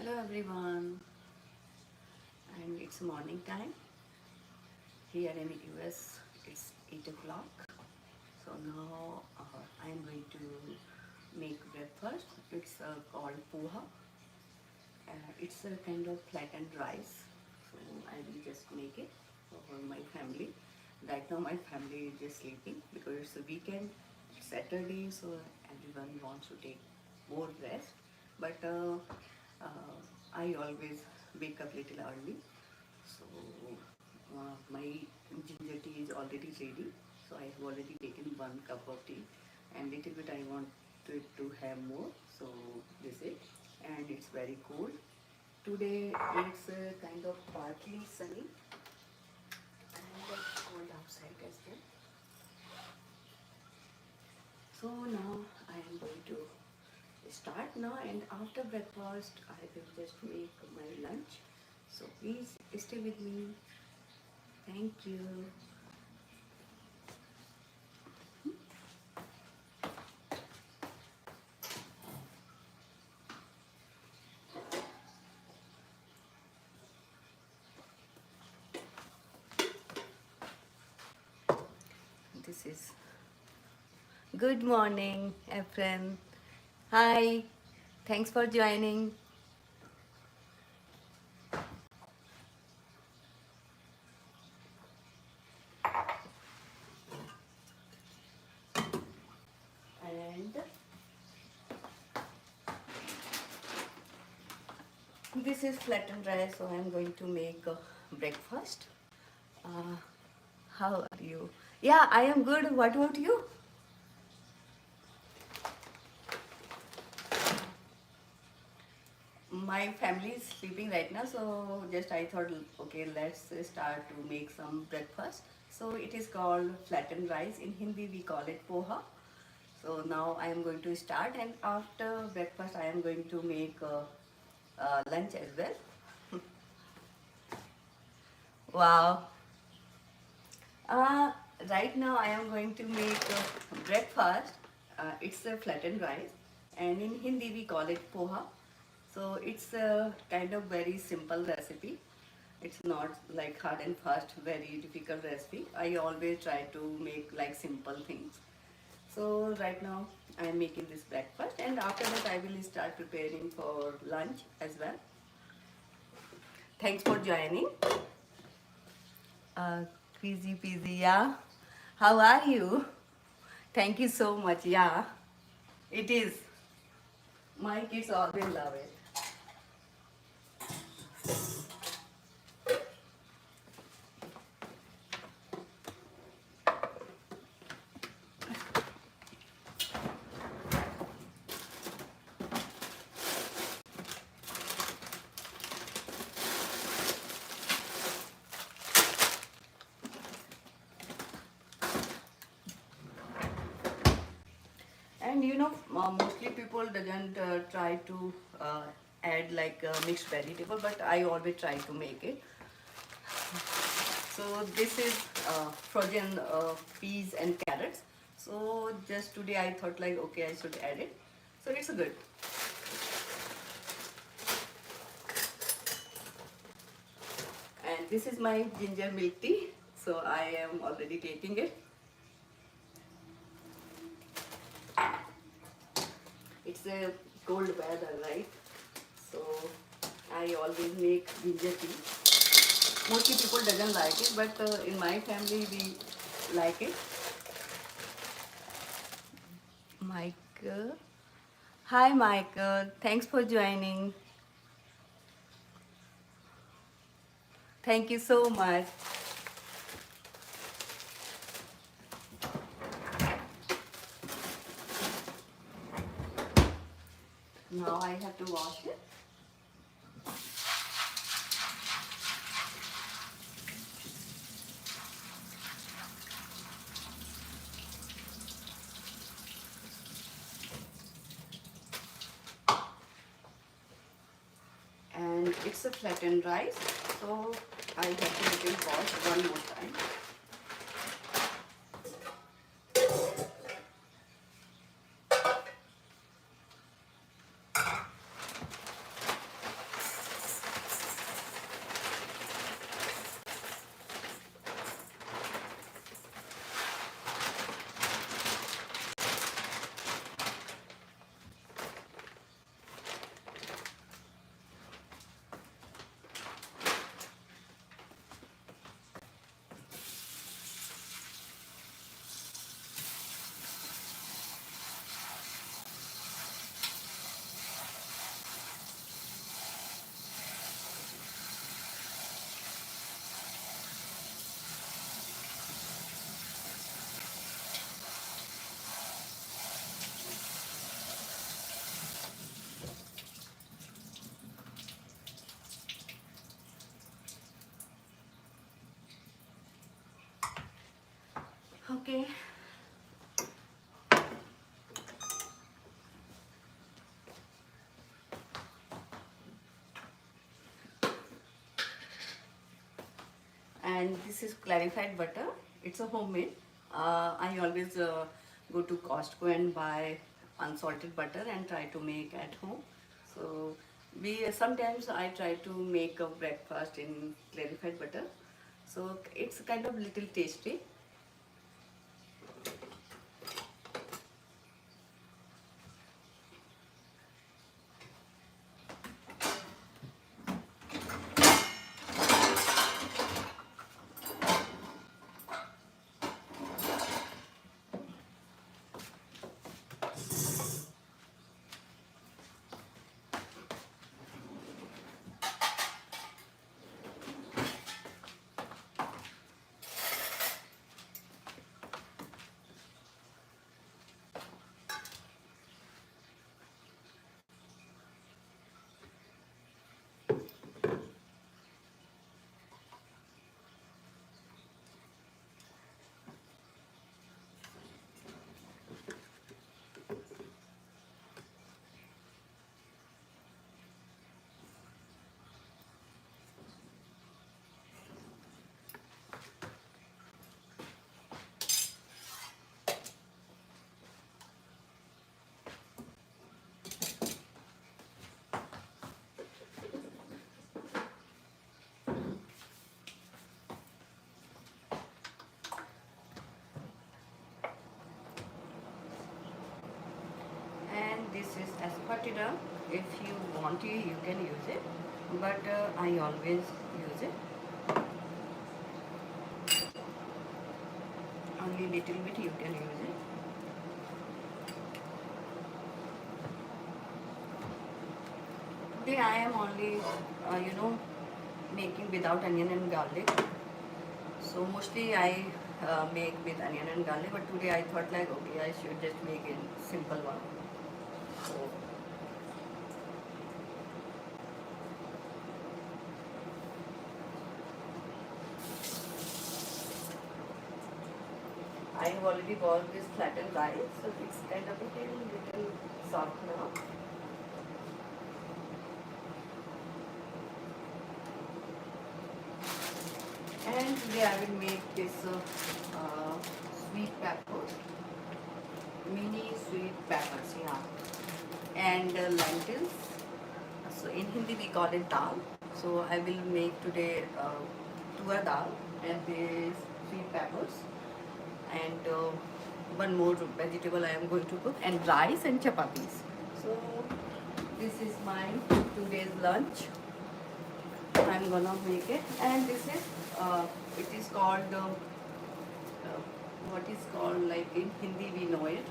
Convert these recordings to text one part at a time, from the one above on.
Hello everyone, and it's morning time. Here in US, it's 8 o'clock. So now I am going to make breakfast. It's called poha. It's a kind of flattened rice. So I will just make it for my family. Right now my family is just sleeping because it's a weekend, it's Saturday, so everyone wants to take more rest. But I always wake up little early. So my ginger tea is already ready. So I have already taken 1 cup of tea, and little bit I wanted to have more. So this is, and it's very cold. Today it's kind of partly sunny and cold outside as well. So now I am going to start now, and after breakfast I will just make my lunch. So please stay with me. Thank you. This is good morning, Efren. Hi, thanks for joining. And this is flattened rice, so I'm going to make breakfast. Uh, how are you? Yeah, I am good. What about you? My family is sleeping right now, so just I thought, okay, let's start to make some breakfast. So it is called flattened rice. In Hindi, we call it poha. So now I am going to start, and after breakfast, I am going to make lunch as well. Wow. Uh, right now I am going to make breakfast. It's a flattened rice, and in Hindi we call it poha. So it's a kind of very simple recipe. It's not like hard and fast, very difficult recipe. I always try to make like simple things. So right now I am making this breakfast, and after that I will start preparing for lunch as well. Thanks for joining. Uh, Easy peasy, yeah. How are you? Thank you so much. Yeah, it is. My kids always love it. And mostly people doesn't try to add like mixed vegetable, but I always try to make it. So this is frozen peas and carrots. So just today I thought like, okay, I should add it. So it's good. And this is my ginger milk tea. So I am already taking it. It's a cold weather, right? So I always make ginger tea. Mostly people doesn't like it, but in my family we like it. Michael. Hi Michael, thanks for joining. Thank you so much. Now I have to wash it. And it's a flattened rice, so I have to little wash one more time. Okay. And this is clarified butter. It's a homemade. I always go to Costco and buy unsalted butter and try to make at home. So we sometimes I try to make a breakfast in clarified butter. So it's kind of little tasty. And this is aspartida. If you want to, you can use it, but I always use it. Only little bit you can use it. Today I am only, making without onion and garlic. So mostly I make with onion and garlic, but today I thought like, okay, I should just make it simple one. So I have already bought this flattened rice, so it's kind of a little soft now. And today I will make this sweet pepper, mini sweet peppers, yeah, and lentils. So in Hindi we call it dal. So I will make today tur dal and these sweet peppers and one more vegetable I am going to cook, and rice and chapatis. So this is my today's lunch. I'm gonna make it, and this is it is called what is called, like in Hindi we know it.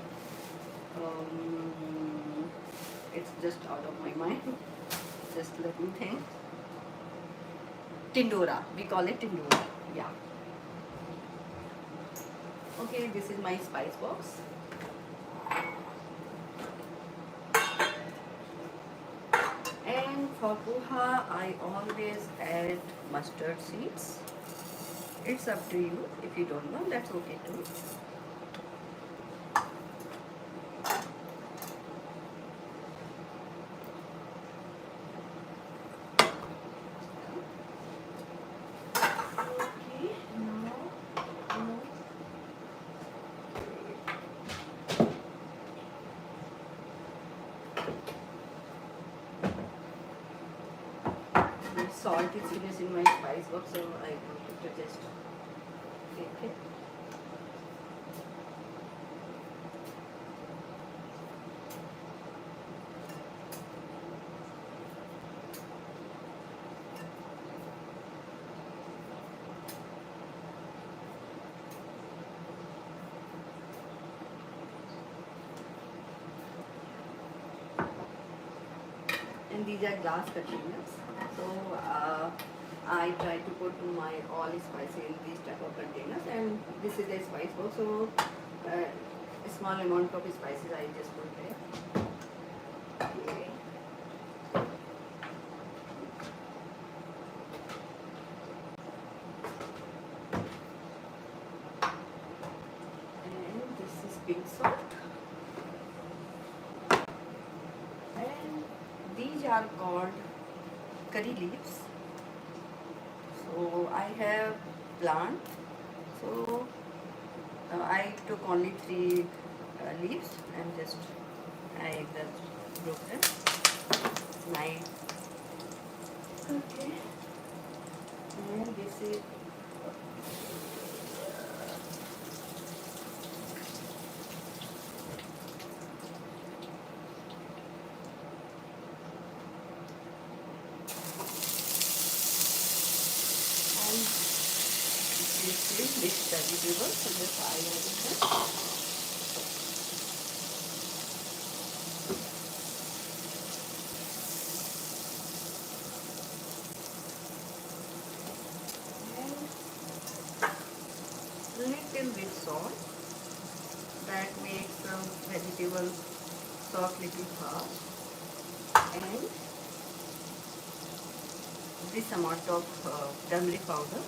It's just out of my mind. Just let me think. Tindora. We call it tindora. Yeah. Okay, this is my spice box. And for poha, I always add mustard seeds. It's up to you. If you don't know, that's okay too. Salt is finished in my spice box, so I wanted to just take it. And these are glass containers. So I try to put my all spices in these type of containers, and this is a spice box. So a small amount of spices I just put there. Okay. pink salt, and these are called curry leaves. So I have plant. So I took only three leaves and I just broke them. Nine. Okay. And this is and this is mixed vegetable. So just I added that. And little bit salt. That makes vegetable soft little fast. And this amount of turmeric powder.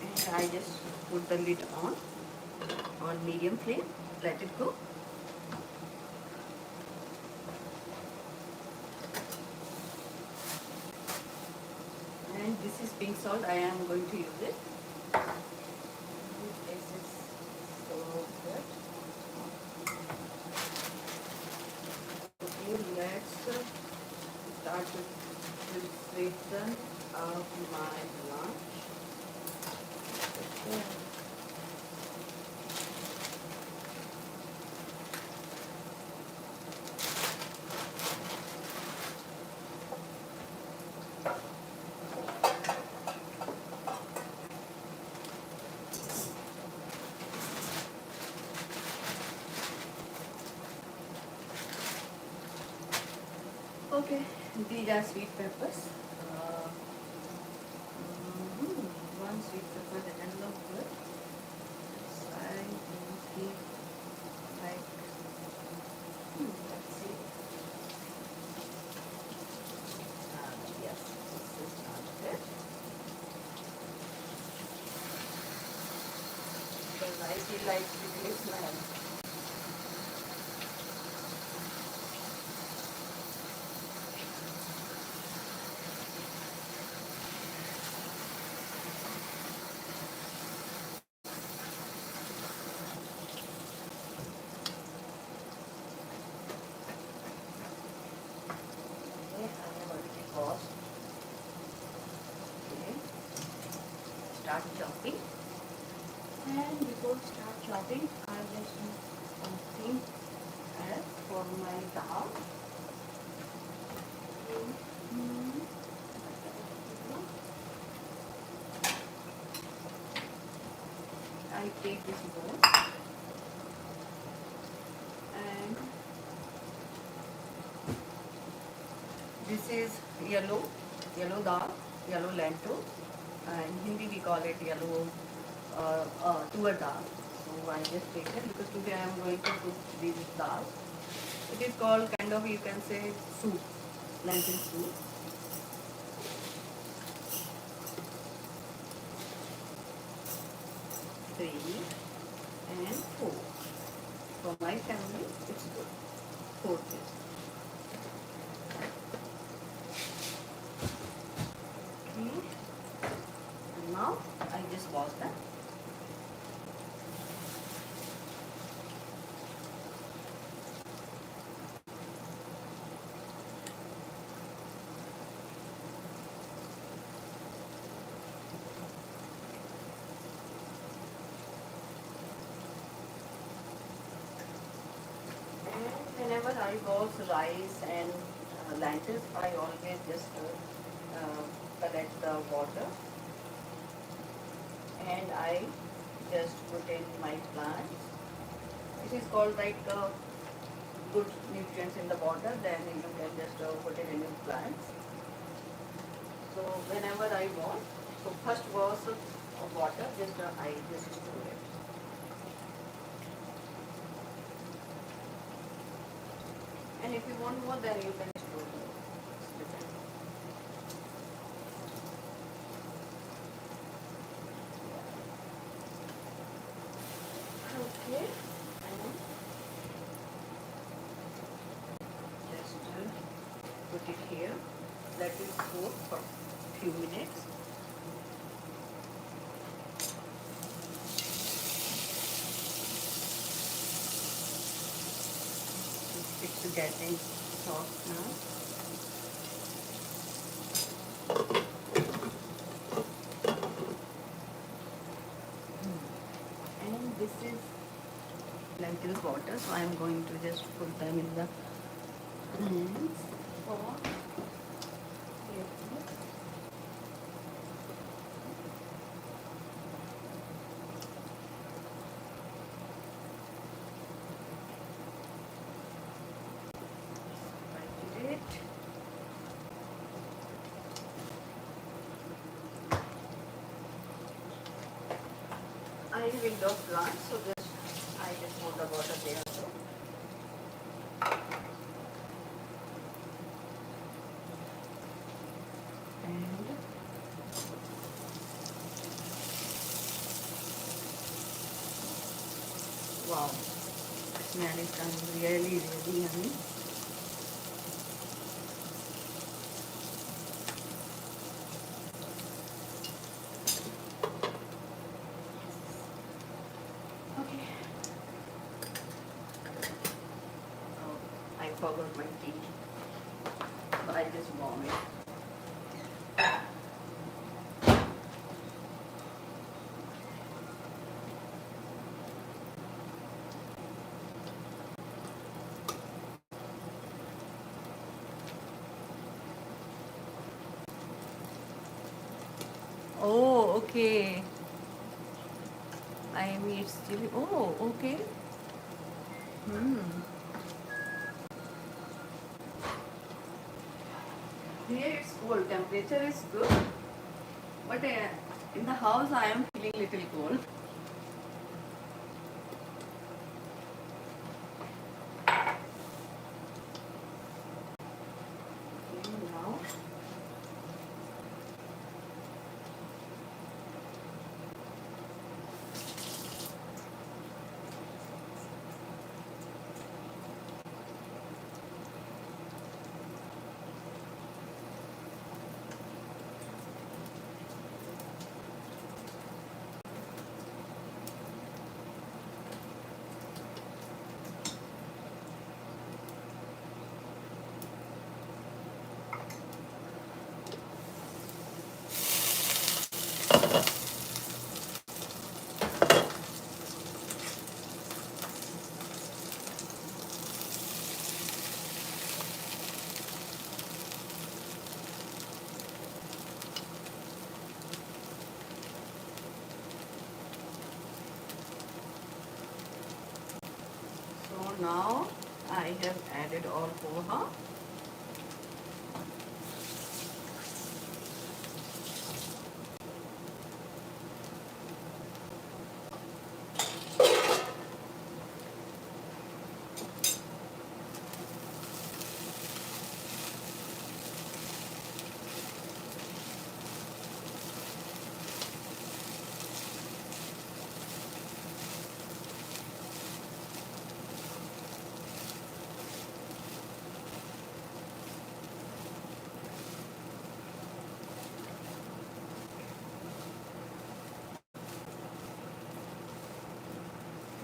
And I just put the lid on medium flame. Let it go. And this is pink salt. I am going to use it. This is so good. Okay, let's start with sweeten of my lunch. Okay. Okay, these are sweet peppers. Uh, One sweet pepper that I love good. So I will keep like, let's see. Yes, this is not good. Because I feel like it is smell. Okay, I have already paused. Okay, start chopping. And before start chopping, I just do something else for my dal. Mm. I take this bowl and this is yellow dal, yellow lentil, and in Hindi we call it yellow tuar dal. So I just take it because today I am going to cook this dal. It is called kind of, you can say, soup, lentil soup. Three and four. For my family, it's good. Four is. Okay. And now I just wash that. Whenever I wash rice and lentils, I always just collect the water and I just put in my plants. This is called like good nutrients in the water, then you can just put it in your plants. So whenever I wash, so first wash of water, just I just pour it. And if you want more, then you can explore more. Okay. And just put it here. Let it soak for few minutes. It's getting soft now. And this is lentil water, so I am going to just put them in the hands for it. I have indoor plants, so just I just put the water there. So. And wow, the smell is coming really, really yummy. Okay. Oh, I forgot my tea, so I just warm it. Oh, okay. I mean, it's chili. Oh, okay. Hmm. Here it's cold. Temperature is good, but in the house I am feeling little cold. Okay, now so now I have added all poha.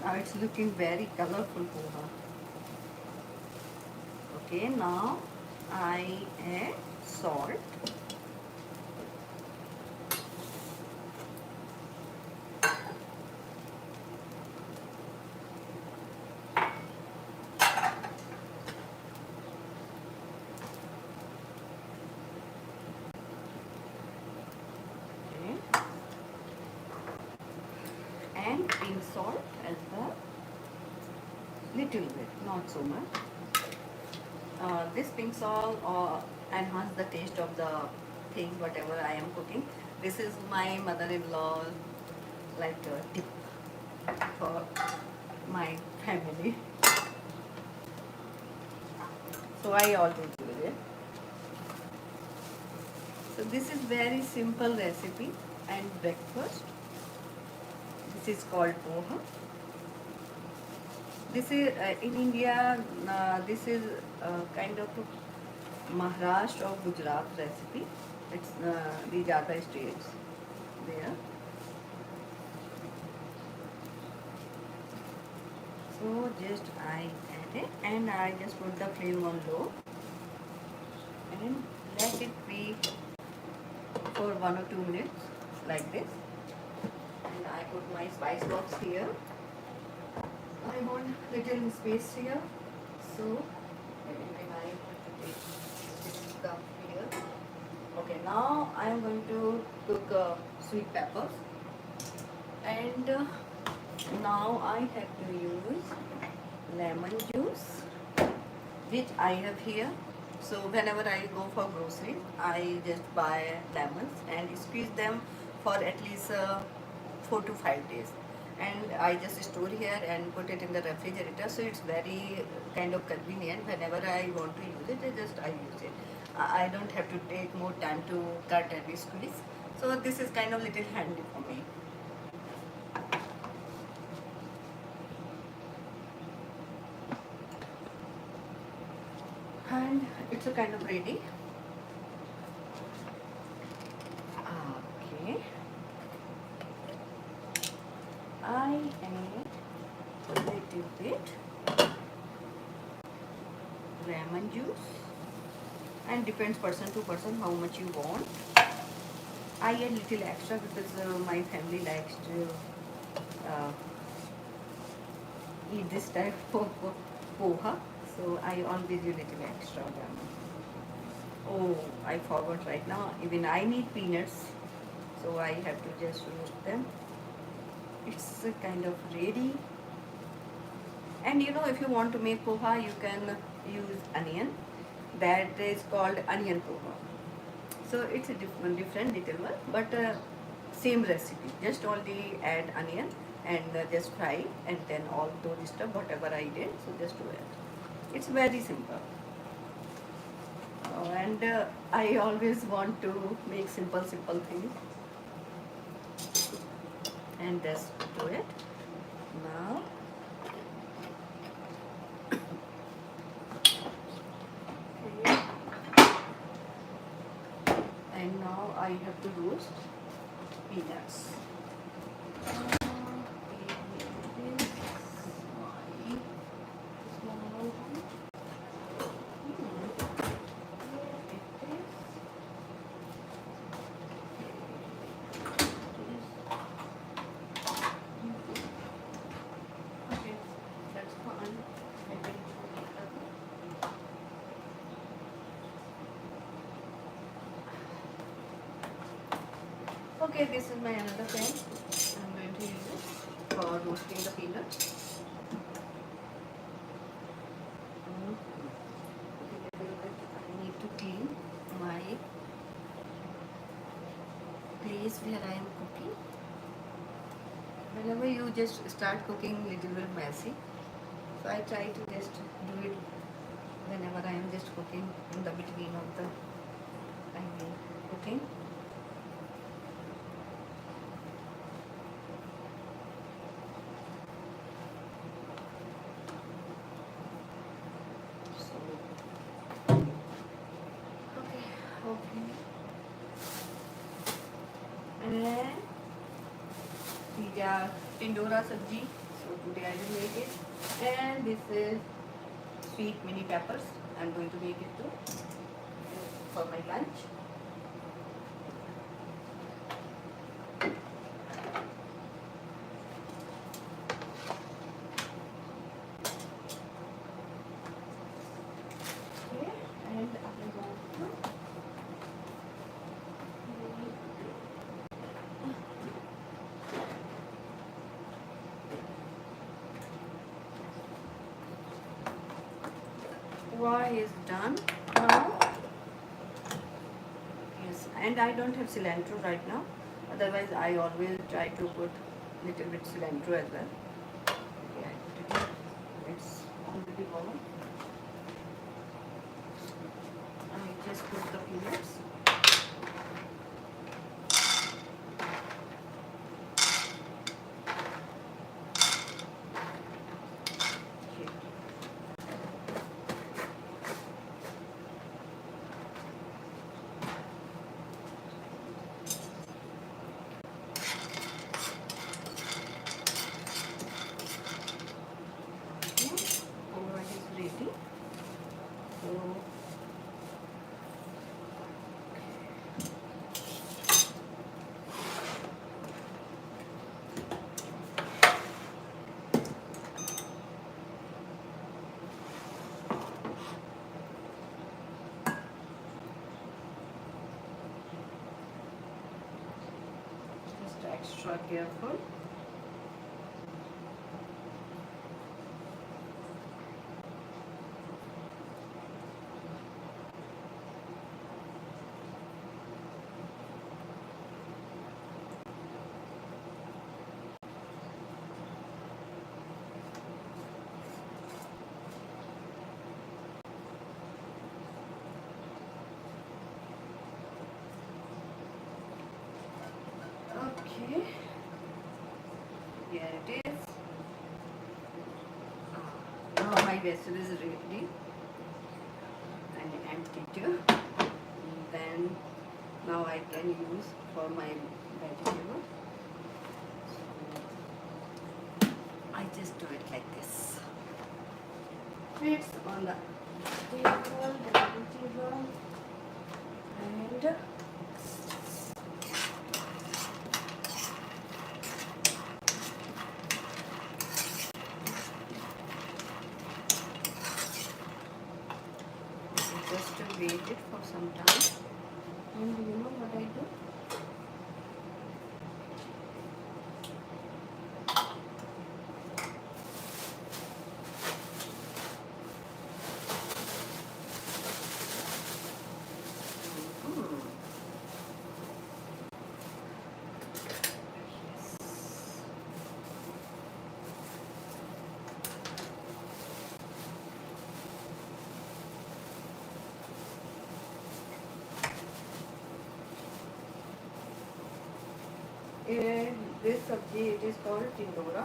Now it's looking very colorful poha. Okay, now I add salt. Okay. And pink salt as well. Little bit, not so much. This pink salt enhance the taste of the things whatever I am cooking. This is my mother-in-law like a tip for my family. So I always use it. So this is very simple recipe and breakfast. This is called poha. This is in India. This is kind of Maharashtra or Gujarat recipe. It's these are the states there. So just I add it and I just put the flame on low and let it be for 1 or 2 minutes like this. And I put my spice box here. I want little space here, so maybe I have to take this cup here. Okay, now I am going to cook sweet peppers, and now I have to use lemon juice, which I have here. So whenever I go for groceries, I just buy lemons and squeeze them for at least 4 to 5 days. And I just store here and put it in the refrigerator. So it's very kind of convenient. Whenever I want to use it, I use it. I don't have to take more time to cut and squeeze. So this is kind of little handy for me. And it's a kind of ready. Okay. I add a little bit lemon juice, and depends person to person how much you want. I add little extra because my family likes to uh, eat this type of poha, so I always use little extra lemon. Oh, I forgot right now. Even I need peanuts, so I have to just roast them. It's kind of ready. And you know, if you want to make poha, you can use onion. That is called onion poha. So it's a different little one, but same recipe. Just only add onion and just fry, and then all those stuff whatever I did. So just do it. It's very simple. And I always want to make simple things, and just do it now. Okay. And now I have to roast peanuts. Okay, this is my another pan. I'm going to use it for roasting the peanuts. I need to clean my place where I am cooking. Whenever you just start cooking, little bit messy. So I try to just do it whenever I am just cooking in the between of the cooking. Okay. And these are tindora sabji. So today I will make it. And this is sweet mini peppers. I'm going to make it too for my lunch. Okay. And I'm going to Why is done now? Yes, and I don't have cilantro right now. Otherwise, I always try to put little bit cilantro as well. Okay, I put it in. It's already warm. just put the peanuts. Over is ready. So just extra careful. Okay, here it is. Now my vessel is ready and empty too. Then now I can use for my vegetable. So I just do it like this. It's on the table, the vegetable, and just to wait it for some time. And you know what I do? This sabji, it is called tindora.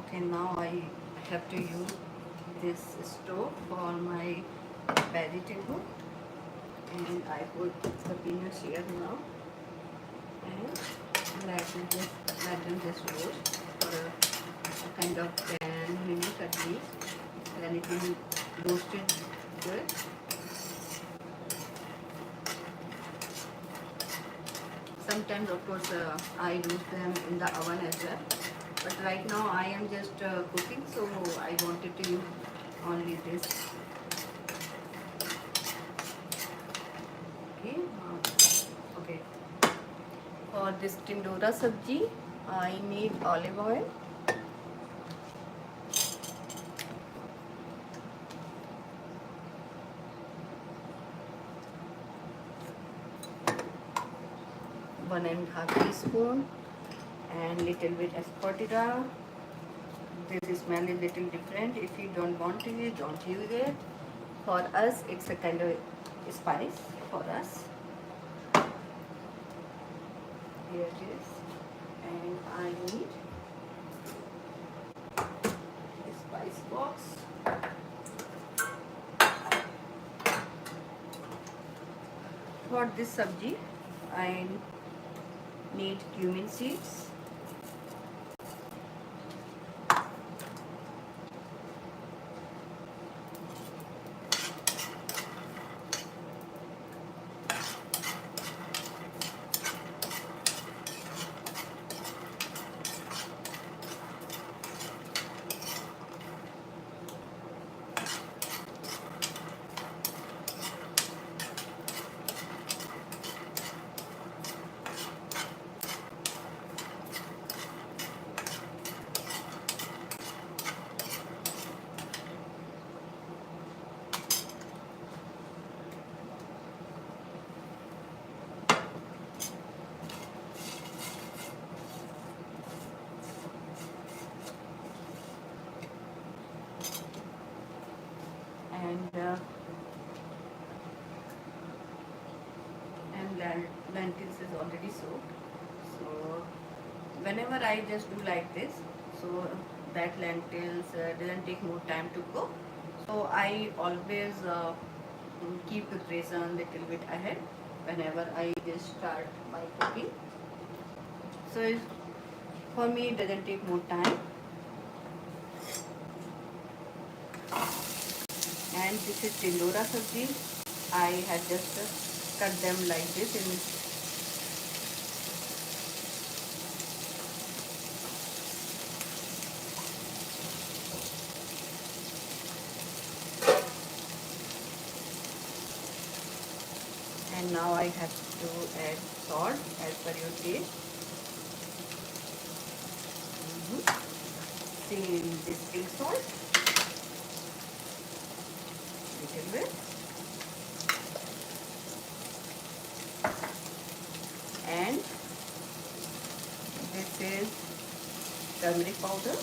Okay, now I have to use this stove for my vegetable, and I put the peanuts here now, and let them just roast for a kind of 10 minutes at least. Then it will be roasted good. Sometimes of course I roast them in the oven as well. But right now I am just cooking, so I wanted to use only this. Okay, okay. For this tindora sabji, I need olive oil. One and a half teaspoon. And little bit aspartame. This smell is little different. If you don't want to use, don't use it. For us, it's a kind of spice for us. Here it is. And I need a spice box. For this sabji, I need cumin seeds. lentils is already soaked. So whenever I just do like this, so that lentils doesn't take more time to cook. So I always keep preparation little bit ahead whenever I just start my cooking. So for me it doesn't take more time. And this is tindora sabji. I had just cut them like this in. And now I have to add salt as per your taste. Same this pink salt, little bit, and this is turmeric powder,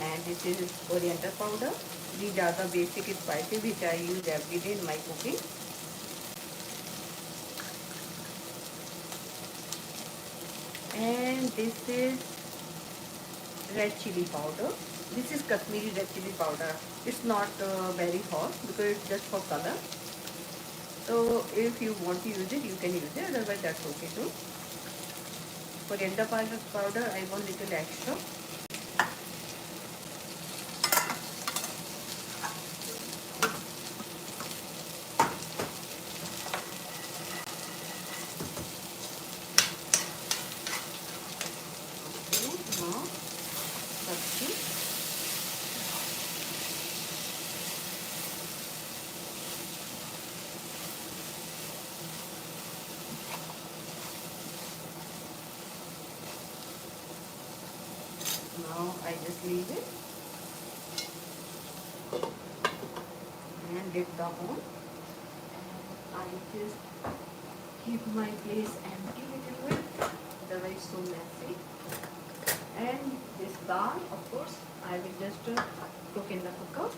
and this is coriander powder. These are the basic spices which I use every day in my cooking. And this is red chili powder. This is Kashmiri red chili powder. It's not very hot because it's just for color. So if you want to use it, you can use it. Otherwise, that's okay too. Coriander powder, I want little extra. Now, sabji. Now I just leave it and dip the on. I just keep my place empty little bit. Otherwise, it's so messy. And this dal, of course, I will just cook in the cooker.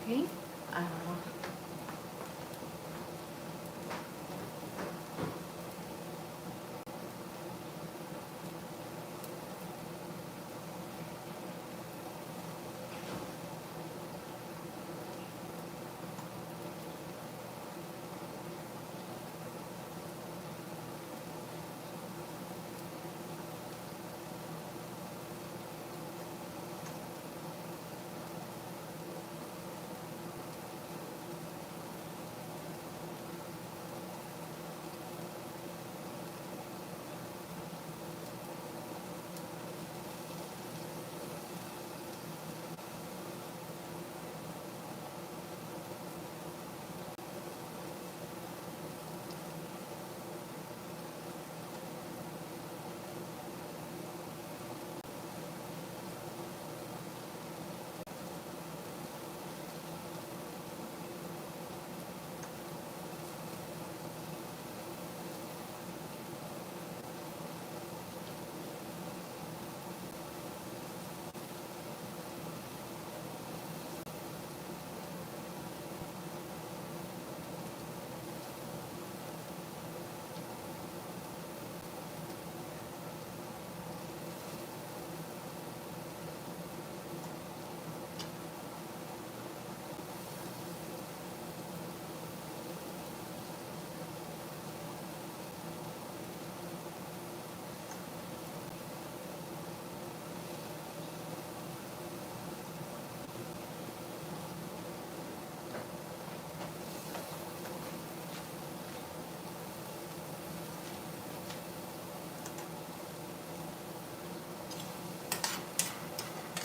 Okay.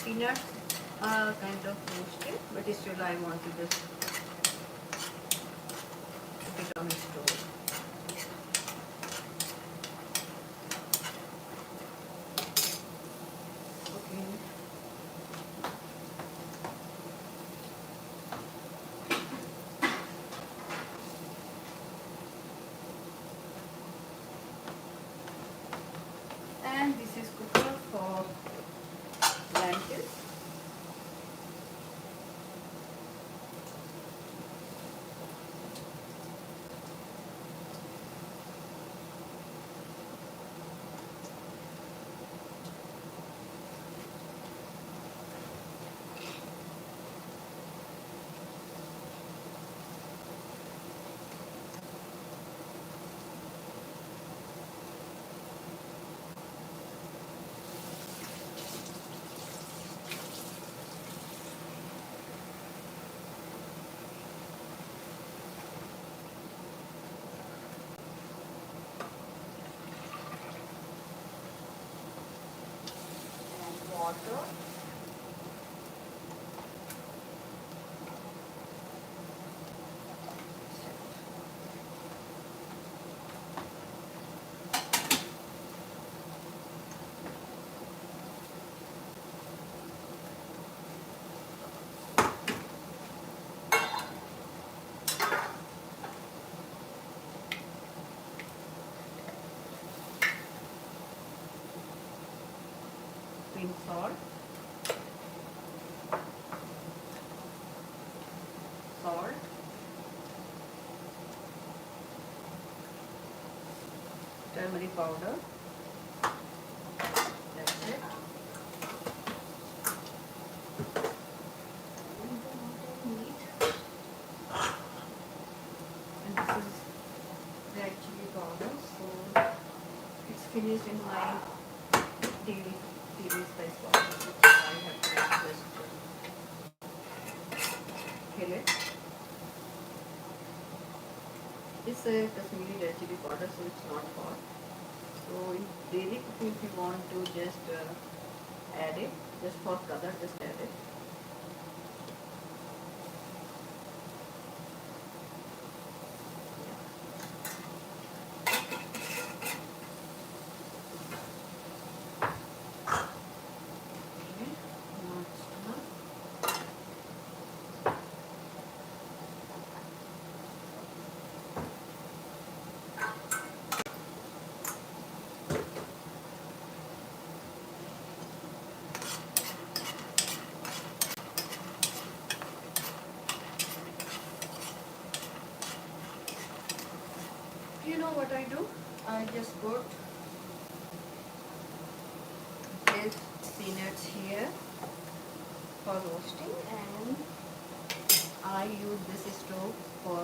Peanuts are kind of roasted, but still I want to just put it on the stove. Okay. this cooker for lentils. And water. Green salt, salt, turmeric powder. That's it. And this is red chili powder. So it's finished in my daily spice powder, which I have to just kill it. It's a Kashmiri red chili powder, so it's not hot. So in daily cooking, if you want to just add it, just for color, just add it. You know what I do? I just put this peanuts here for roasting, and I use this stove for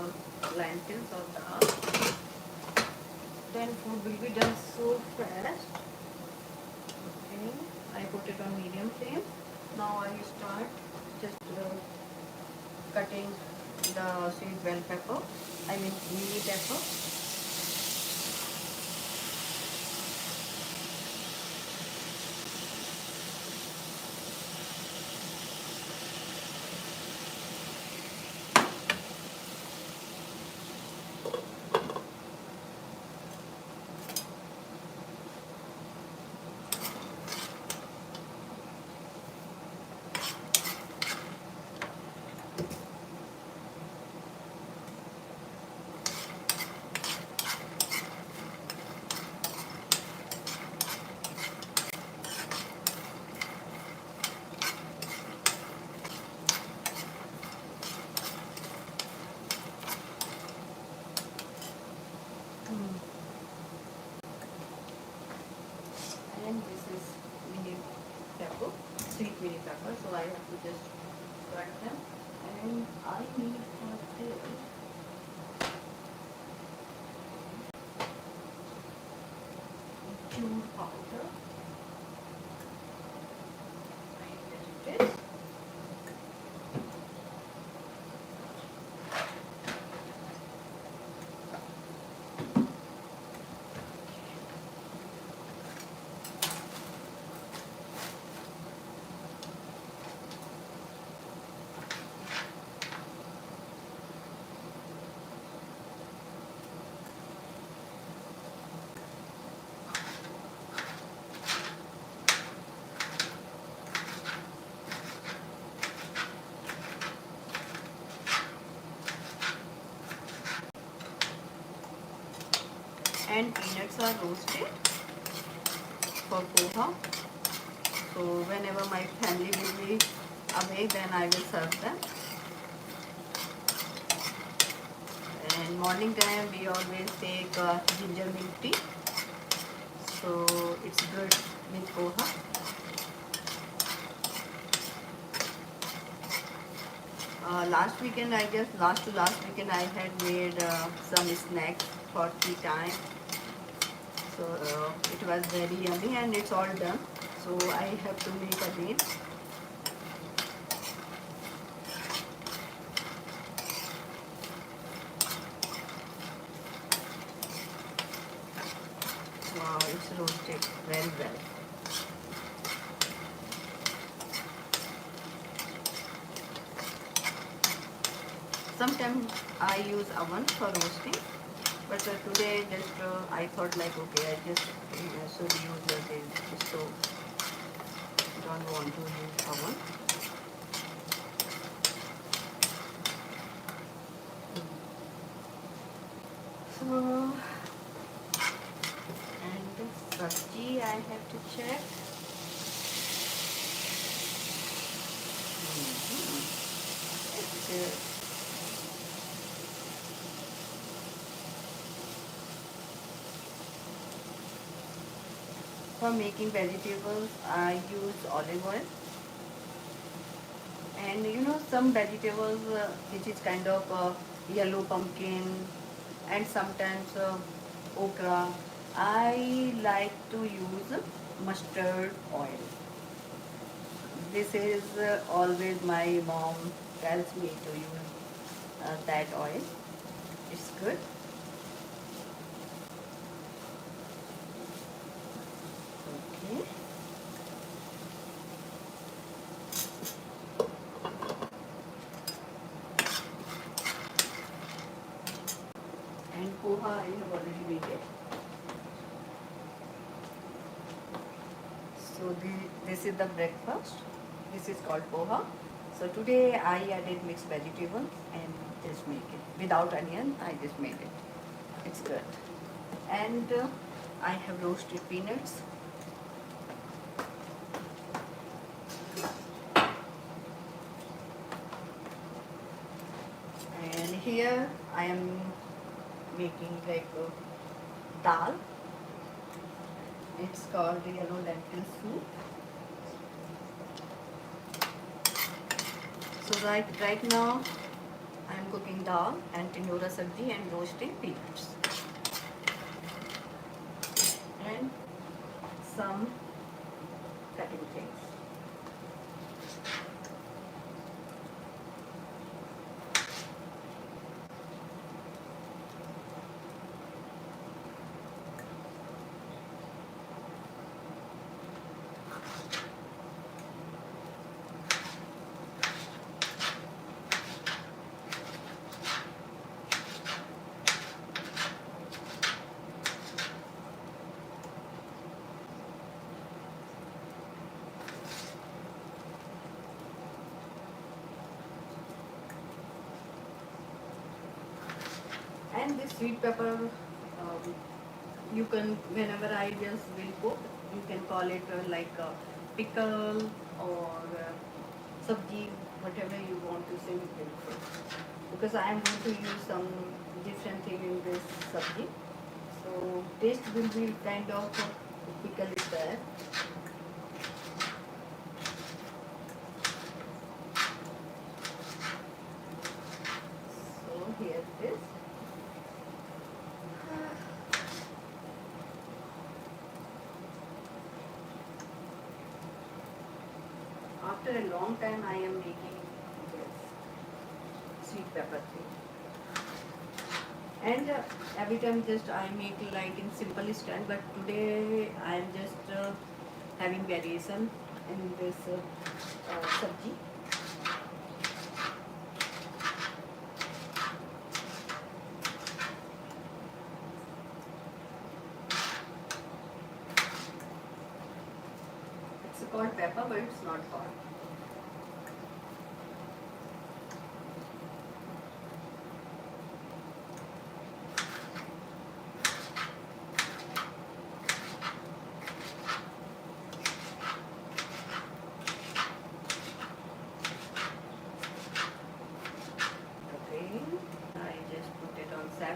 lentils or dal. Then food will be done so fast. Okay, I put it on medium flame. Now I start just cutting the sweet bell pepper, I mean mini pepper. And this is mini pepper, sweet mini pepper, so I have to just cut them, and I need for this chili powder. There it is. And peanuts are roasted. for poha. So whenever my family will be away, then I will serve them. And morning time we always take ginger milk tea. So it's good with poha. Last weekend, I guess, last to last weekend, I had made some snacks for tea time. So it was very yummy and it's all done. So I have to make again. Wow, it's roasted very well. Sometimes I use oven for roasting, but today just I thought like okay, I just should use the stove. Don't want to use oven. So and sabji I have to check. It's for making vegetables, I use olive oil. And you know some vegetables which is kind of yellow pumpkin and sometimes okra. I like to use mustard oil. This is always my mom tells me to use that oil. It's good. Okay. And poha I have already made it. So this is the breakfast. This is called poha. So today I added mixed vegetables and just make it. Without onion, I just made it. It's good. And I have roasted peanuts. And here I am making like dal. It's called yellow lentil soup. So right now I am cooking dal and tinora sabji and roasting peanuts. And some cutting things. And this sweet pepper, you can, whenever I just will cook, you can call it like a pickle or sabji, whatever you want to say, you can say. Because I am going to use some different thing in this sabji. So taste will be kind of pickle is there. So here it is. After a long time I am making this sweet pepper thing. And every time just I make like in simple style, but today I am just having variation in this sabji. It's called pepper, but it's not called.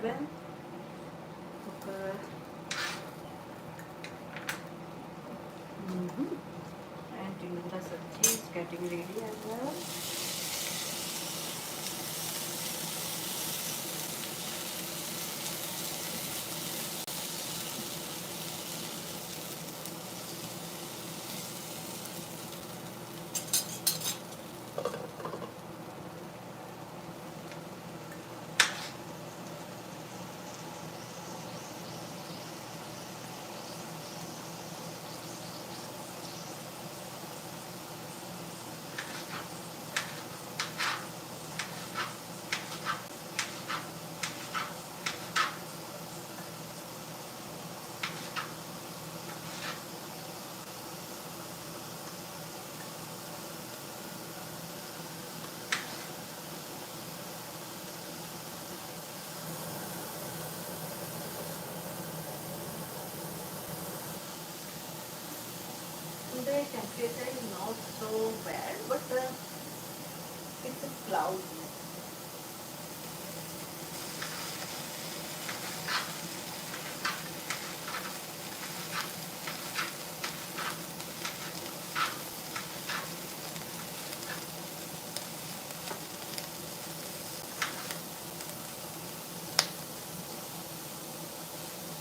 11. Okay. Mm-hmm. And Tinunda sabji is getting ready as well. Today temperature is not so bad, but it's a cloud.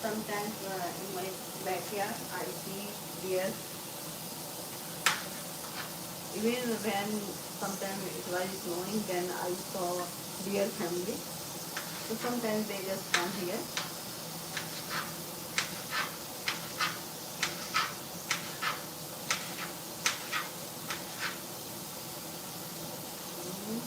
Sometimes in my backyard I see deer. Even when sometimes it was snowing, then I saw deer family. So sometimes they just come here. Mm.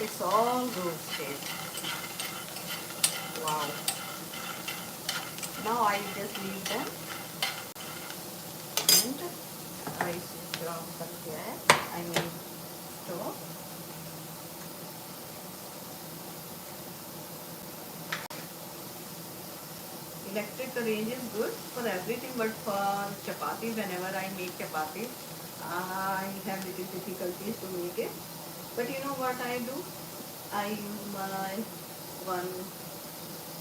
It's all roasted. Wow. Now I just leave them and I switch off the gas. I mean stove. Electric range is good for everything, but for chapati, whenever I make chapati, I have little difficulties to make it. But you know what I do? I use my one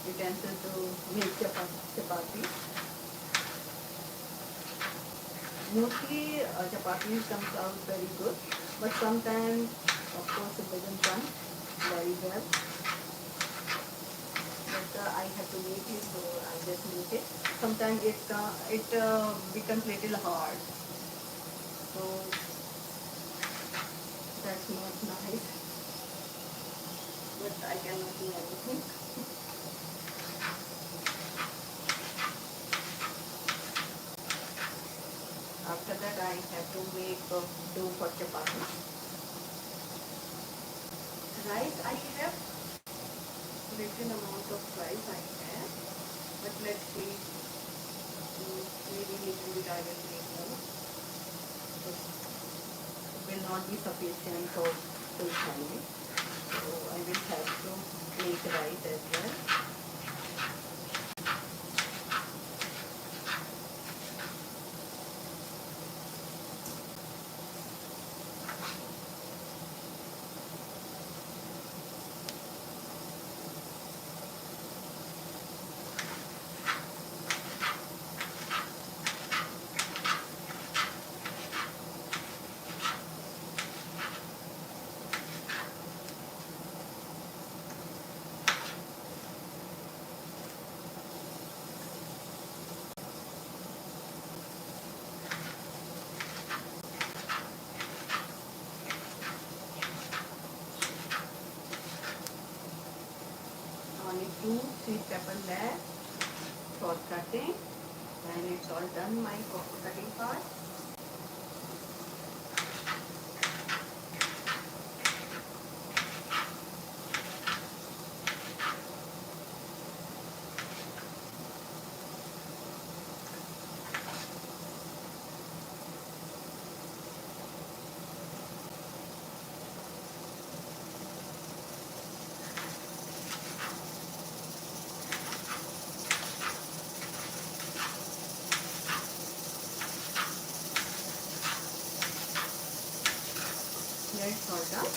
utensil to make chapati. Mostly chapati comes out very good, but sometimes, of course, it doesn't come very well. But I have to make it, so I just make it. Sometimes it becomes little hard, so that's not nice. But I cannot do anything. After that, I have to make dough for chapati. Rice, I have little amount of rice I have, but let's see. Maybe little bit I will make more. So it will not be sufficient for full family. So I will have to make rice as well. Only 2 sweet pepper left for cutting, and it's all done my cutting part. minutes are done.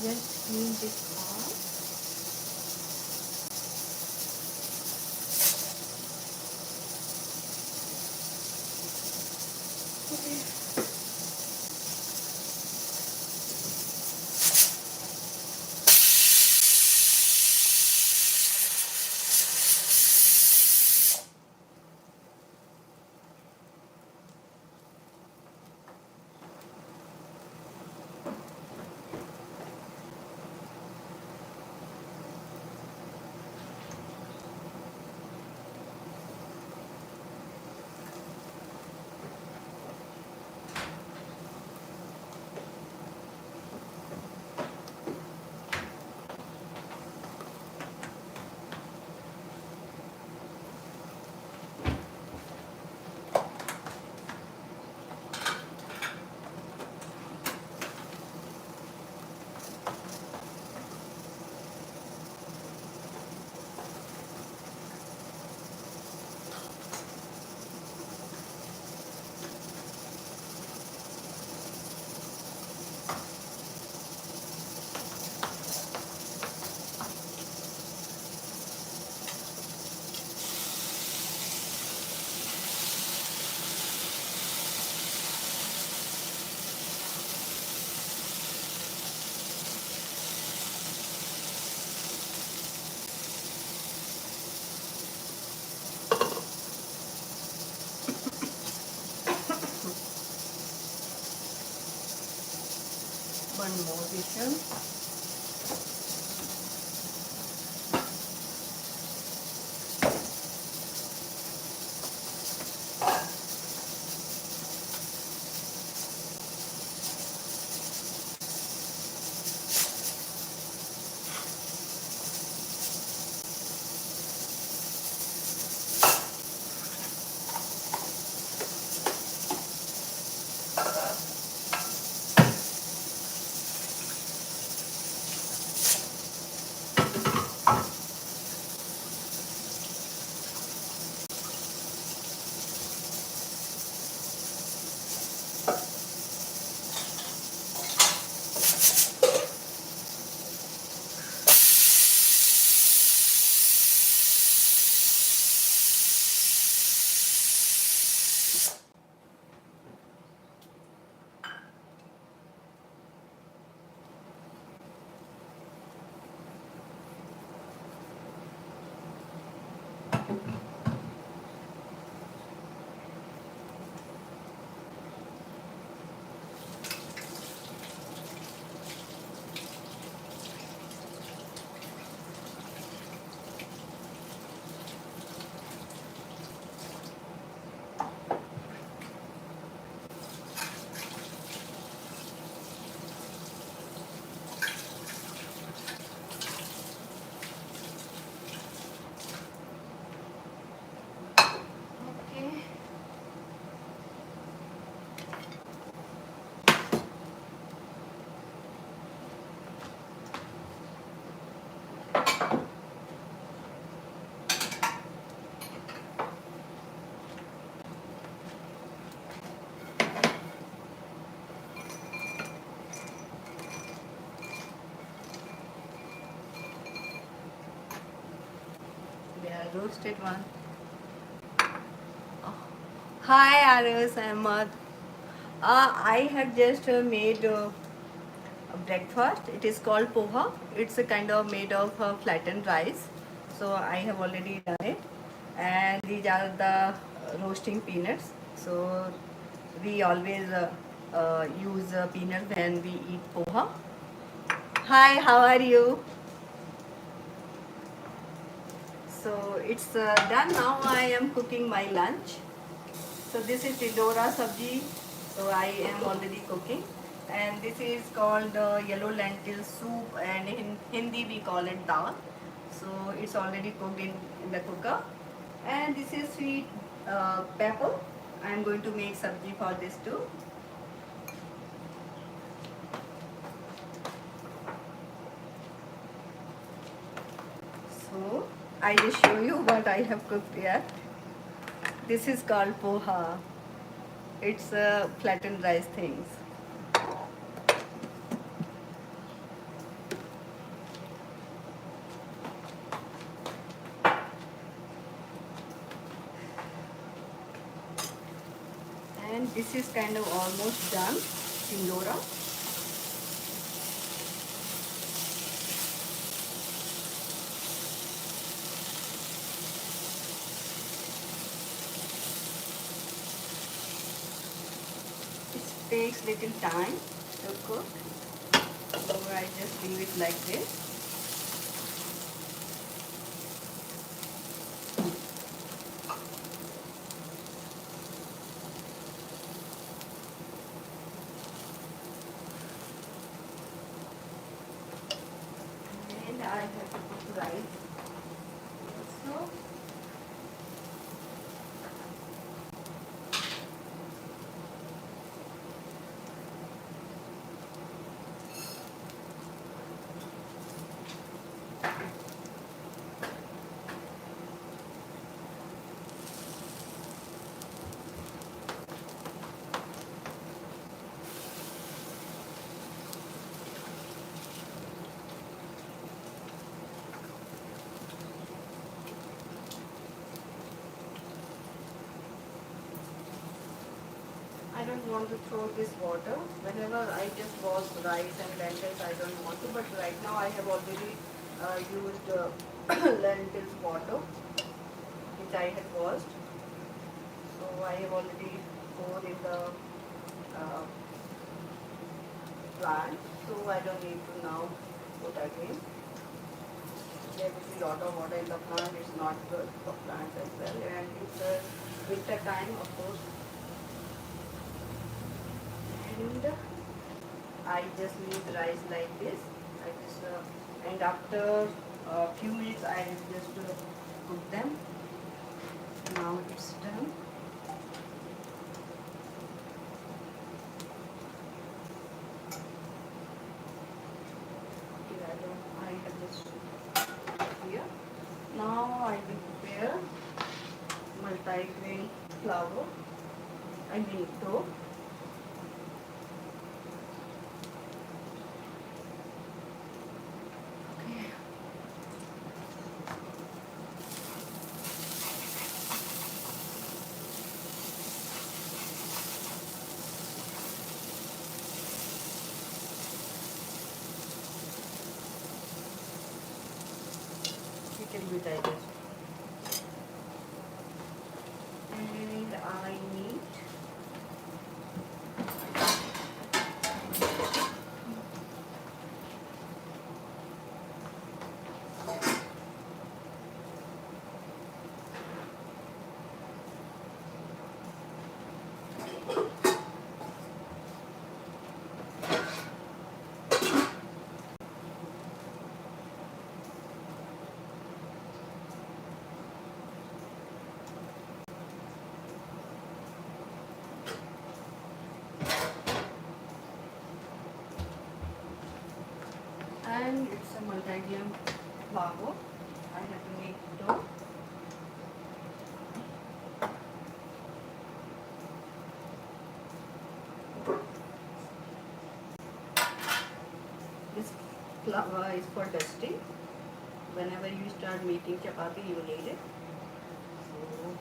Just clean this off. Okay. One more whistle. Okay. They are roasted one. Oh. Hi Aris, Ahmad. I had just made a breakfast. It is called poha. It's a kind of made of flattened rice. So I have already done it. And these are the roasting peanuts. So we always use peanut when we eat poha. Hi, how are you? So it's done now. I am cooking my lunch. So this is Tidora sabji. So I am already cooking. And this is called yellow lentil soup, and in Hindi we call it dal. So it's already cooked in the cooker. And this is sweet pepper. I am going to make sabji for this too. I just show you what I have cooked here. This is called poha. It's flattened rice things. And this is kind of almost done, Tindora. It takes little time to cook, so I just leave it like this. And I have to put rice also. I don't want to throw this water. Whenever I just wash rice and lentils, I don't want to. But right now I have already used lentils water, which I had washed. So I have already poured in the uh, plant. So I don't need to now put again. There will be a lot of water in the plant. It's not good for plants as well. And it's winter time, of course. And I just leave rice like this. I just and after a few minutes I just cook them. Now it's done. I have this here. Now I will prepare multi-grain flour. I mean dough. Okay. Little bit I just. And I need and it's a multi-grain flour. I have to make dough. This flour is for dusting. Whenever you start making chapati, you need it. So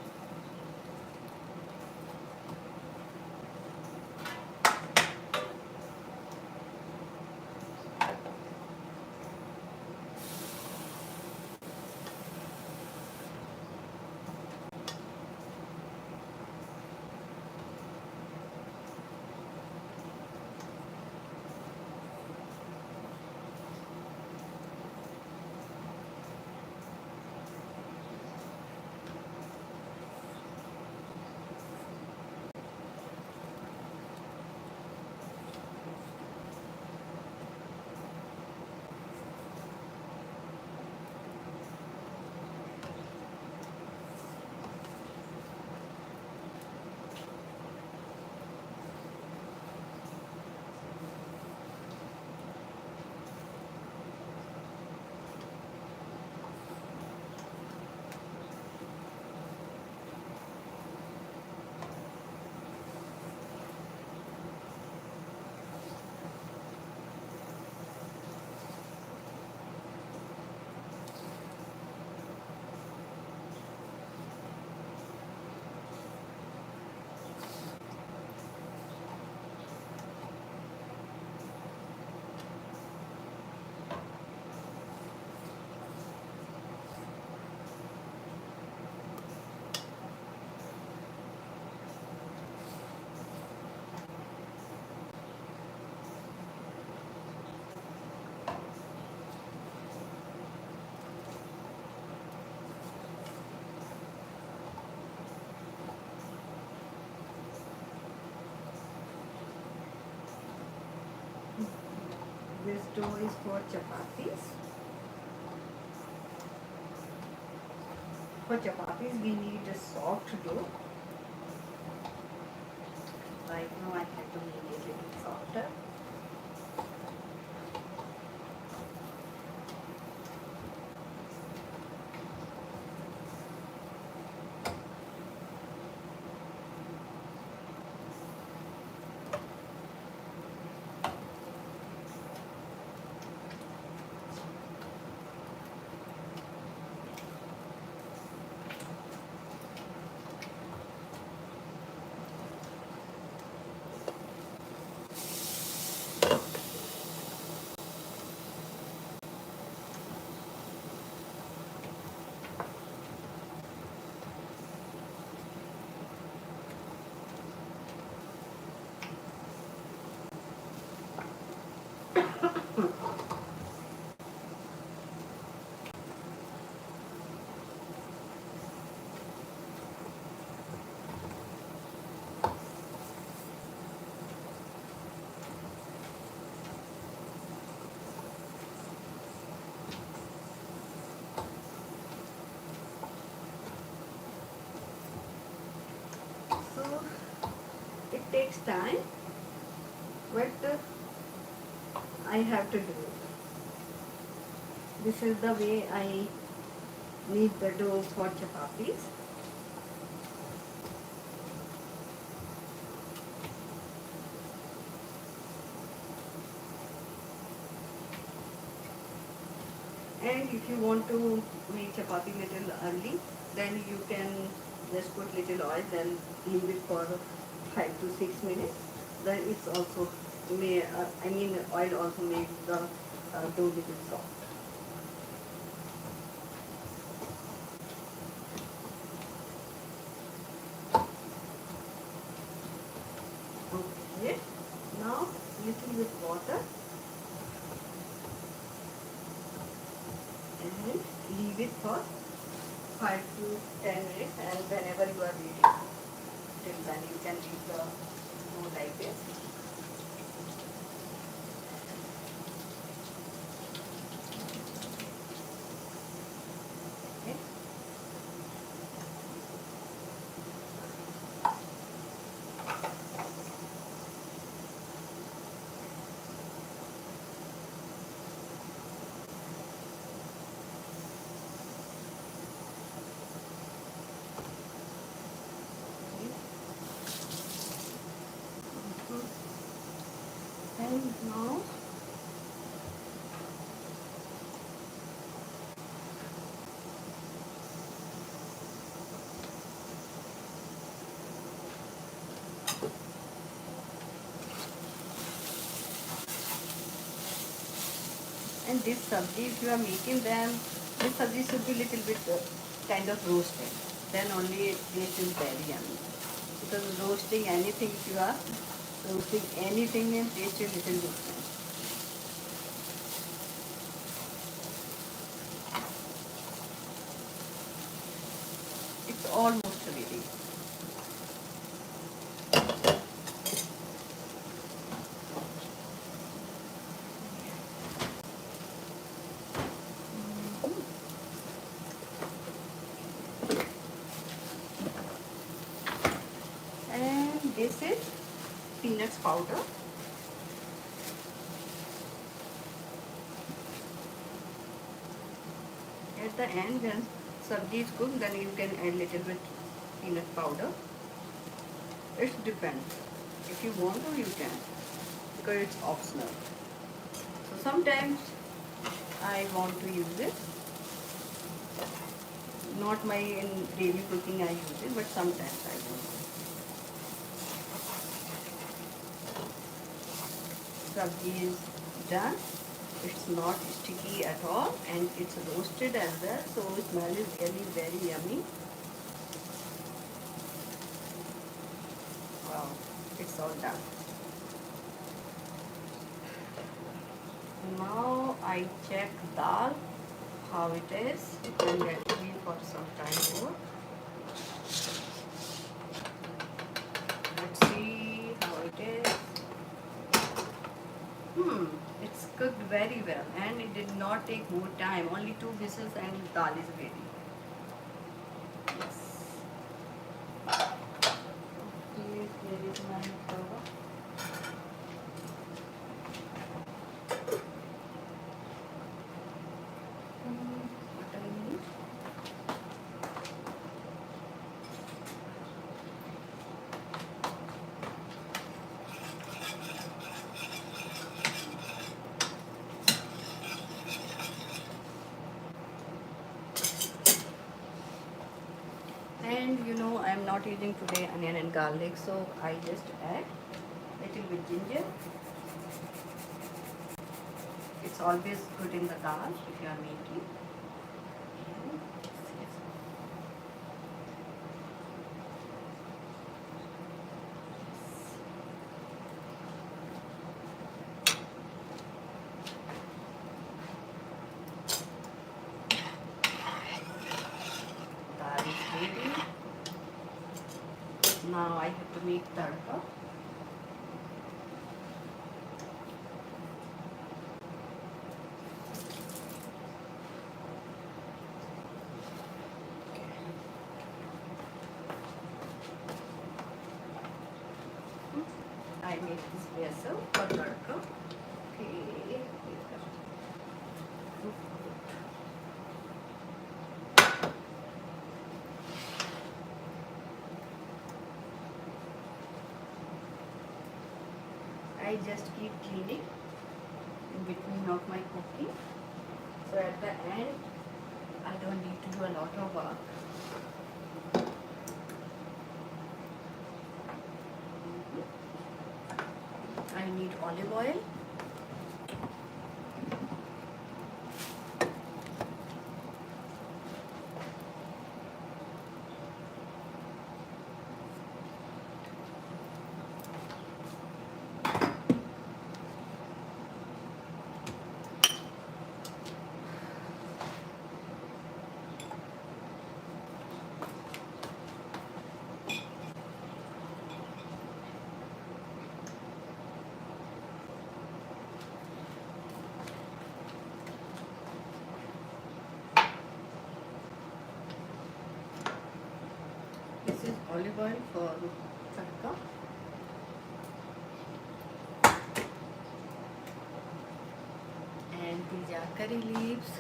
This dough is for chapatis. For chapatis, we need a soft dough. Right now, I have to make it a little softer. So it takes time, but I have to do it. This is the way I knead the dough for chapatis. And if you want to make chapati little early, then you can just put little oil, then leave it for 5 to 6 minutes. Then it's also oil also makes the dough little soft. Okay, now little bit water and leave it for 5 to 10 minutes, and whenever you are ready, till then you can leave the dough like this. Okay. And now and this sabji, if you are making them, this sabji should be little bit kind of roasted. Then only it is very yummy. Because roasting anything, if you are roasting anything, then taste is little different. It's almost ready. And this is peanuts powder. At the end, when sabji is cooked, then you can add little bit peanut powder. It depends. If you want to, you can, because it's optional. So sometimes I want to use it. Not my in daily cooking I use it, but sometimes I don't. Sabji is done. It's not sticky at all, and it's roasted as well, so the smell is really very yummy. Wow, it's all done. Now I check dal, how it is. It can get me for some time more. Let's see how it is. It's cooked very well and it did not take more time. Only 2 whistles and dal is ready. Yes. Okay, here is my tawa. What I need? And you know, I am not using today onion and garlic, so I just add little bit ginger. It's always good in the dal if you are making. Dal is ready. Now I have to make tadka. I make this vessel for tadka. Okay. I just keep cleaning in between of my cooking. So at the end, I don't need to do a lot of work. I need olive oil. This is olive oil for tadka. And these are curry leaves.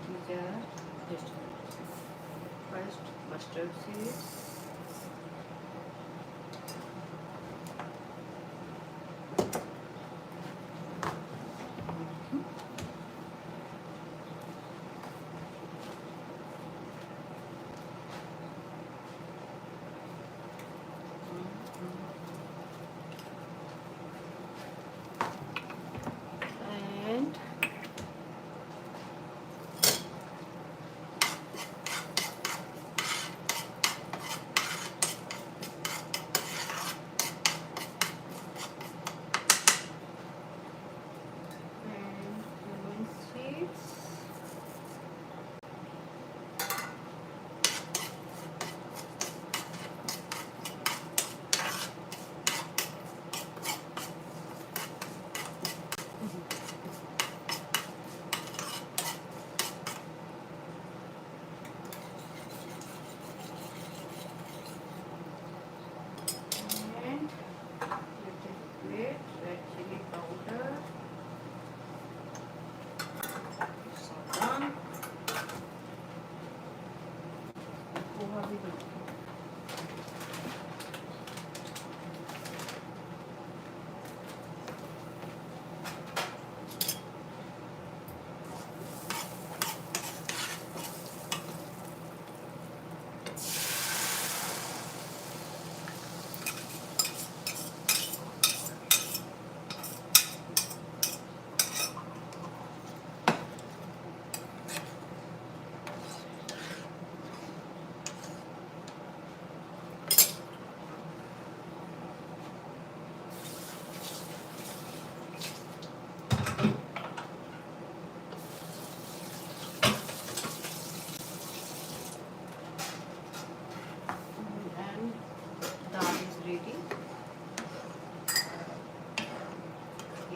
These are just first mustard seeds. And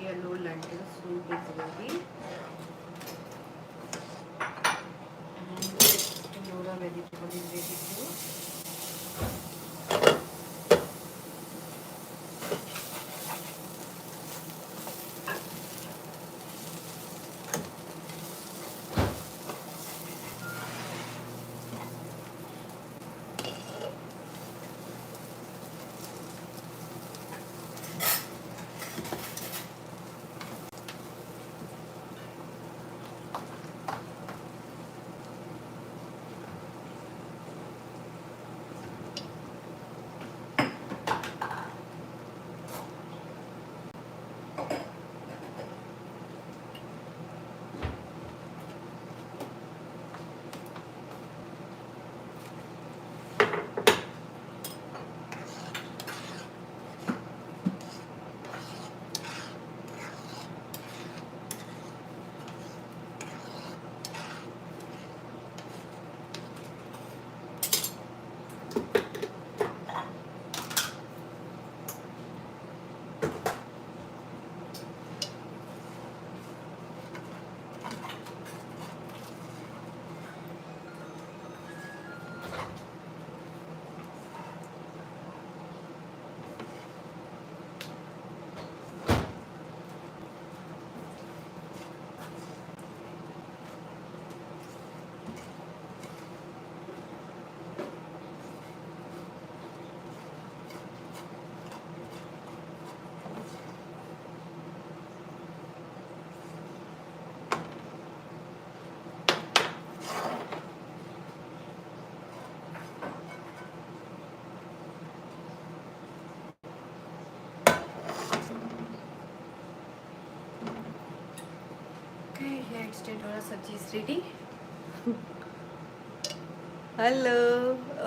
yellow lentil soup is ready. And Tindora vegetable is ready too. Okay, here it's Tindora sabji is ready. Hello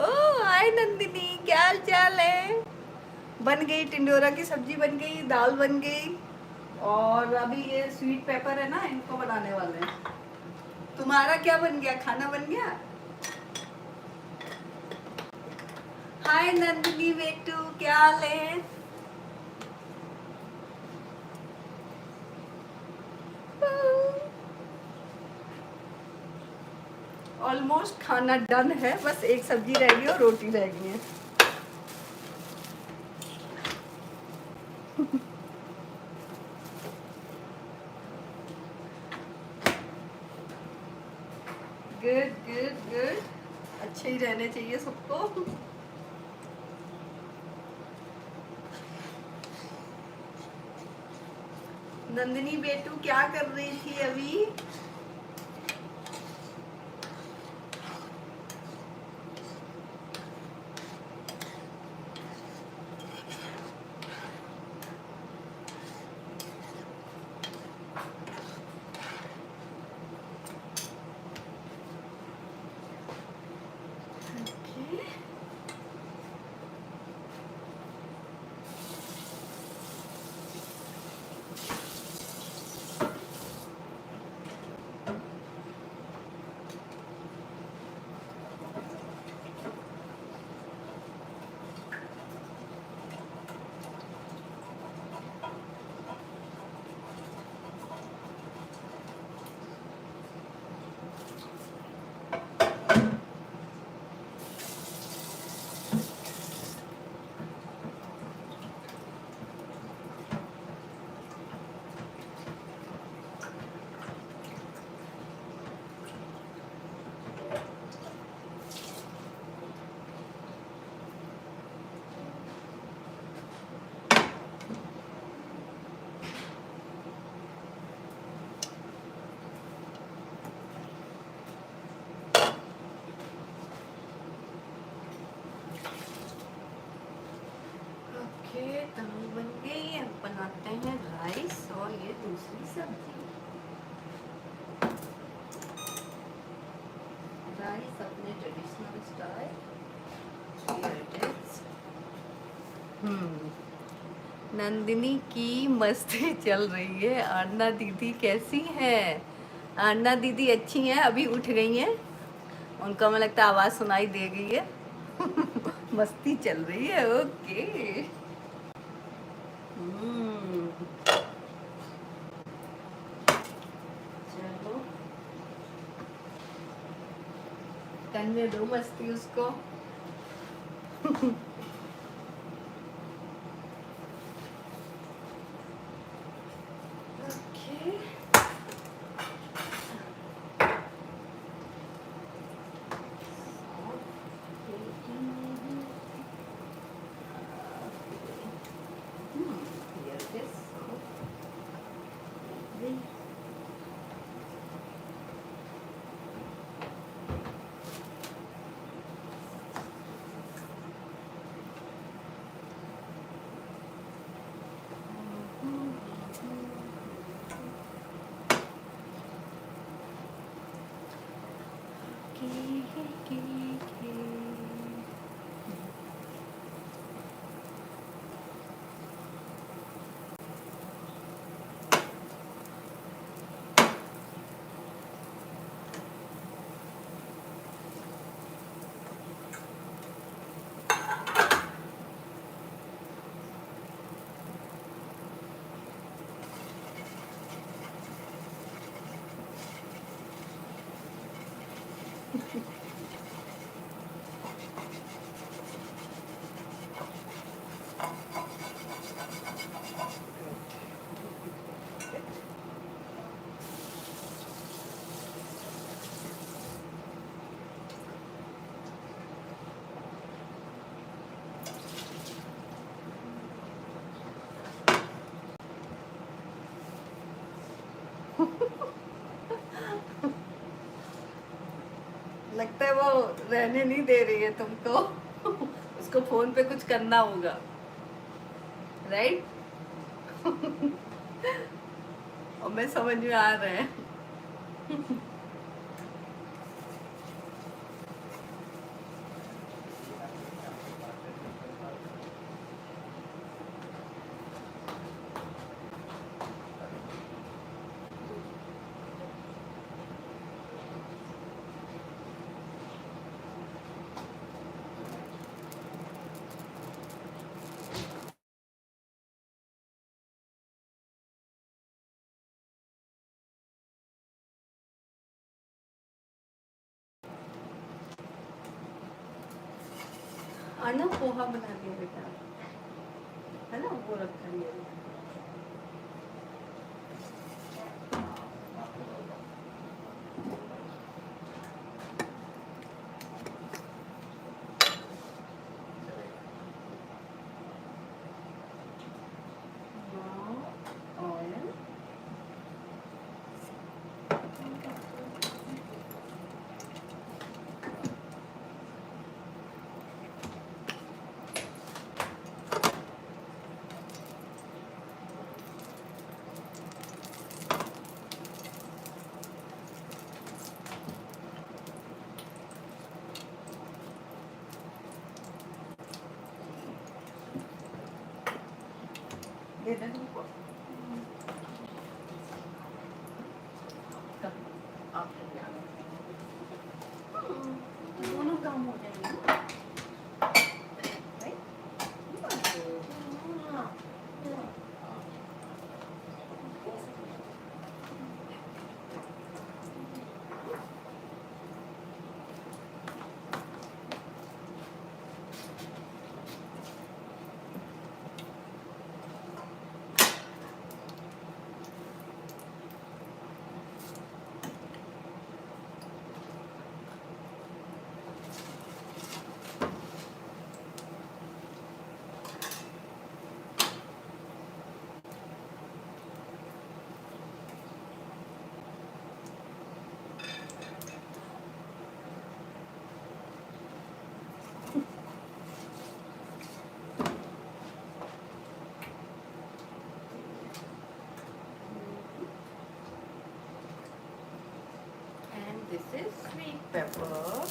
oh hi Nandini, क्या हाल चाल है? बन गई टिंडोरा की सब्जी, बन गई दाल, बन गई। और अभी ये स्वीट पेपर है ना, इनको बनाने वाले हैं। तुम्हारा क्या बन गया? खाना बन गया? हाय नंदिनी बेटू, क्या हाल है? ऑलमोस्ट खाना डन है, बस एक सब्जी रह गई और रोटी रह गई है। गुड गुड गुड, अच्छे ही रहने चाहिए सबको। नंदिनी बेटू क्या कर रही थी अभी? दाल बन गई, अब बनाते हैं राइस और ये दूसरी सब्जी। राइस अपने ट्रेडिशनल स्टाइल। नंदिनी की मस्ती चल रही है। अन्ना दीदी कैसी है? अन्ना दीदी अच्छी हैं, अभी उठ गई हैं। उनका मुझे लगता है आवाज़ सुनाई दे गई है। मस्ती चल रही है। ओके। करने दो मस्ती उसको. Okay. Here it is. लगता है वो रहने नहीं दे रही है तुमको. उसको फोन पे कुछ करना होगा, राइट? और मैं समझ में आ रहा है. आना पोहा बना दिया बेटा, है ना, वो रखा है. ऑयल. दे दे तुमको. आप दोनों काम हो जाएंगे ना, right? And this is sweet pepper.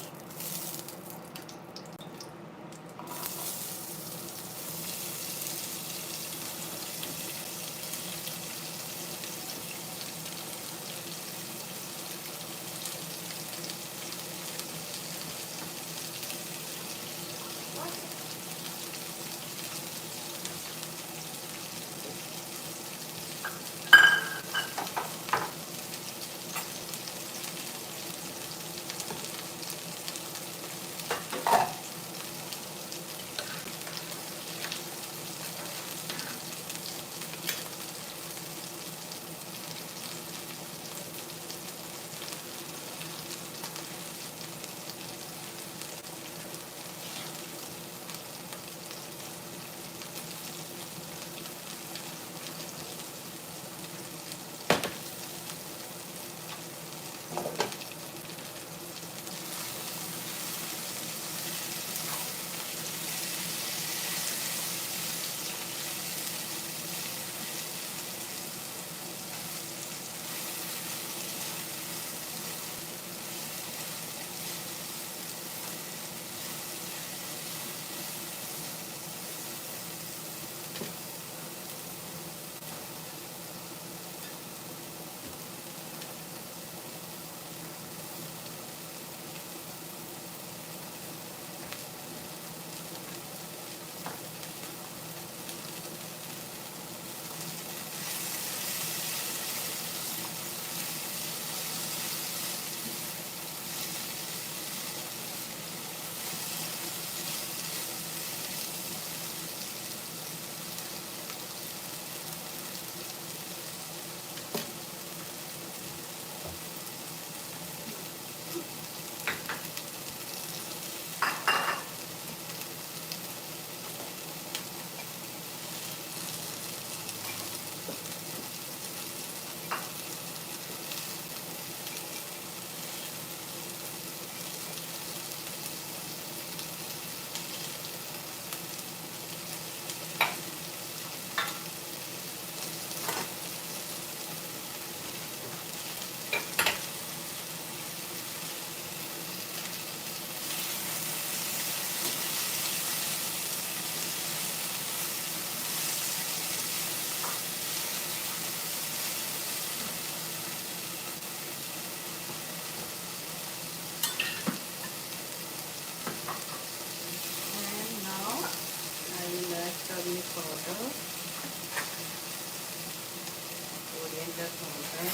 ginger powder and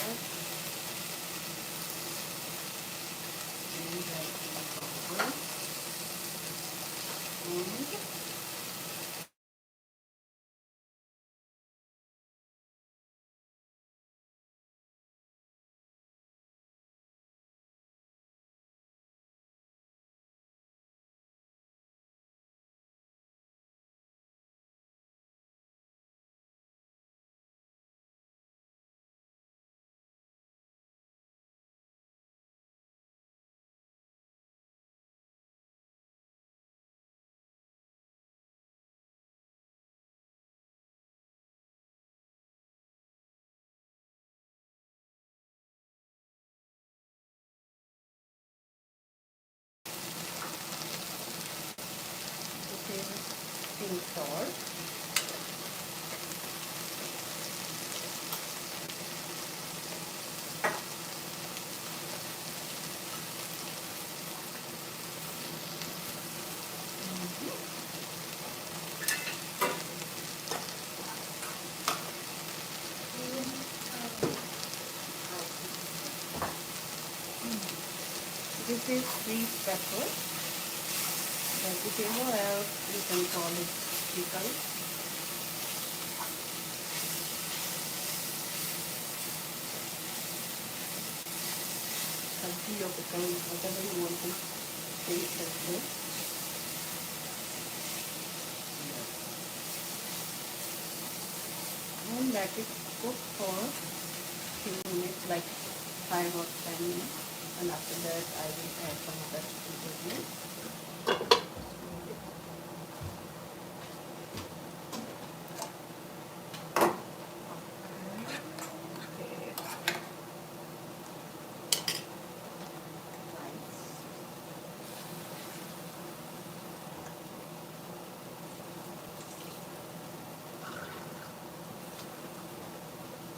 black chili powder and this is pink salt. This is sweet pepper, vegetable, or you can call it pickle. Sabji or pickle, whatever you want to say it as well. And that is cooked for few minutes, like 5 or 10 minutes. And after that, I will add some other ingredients.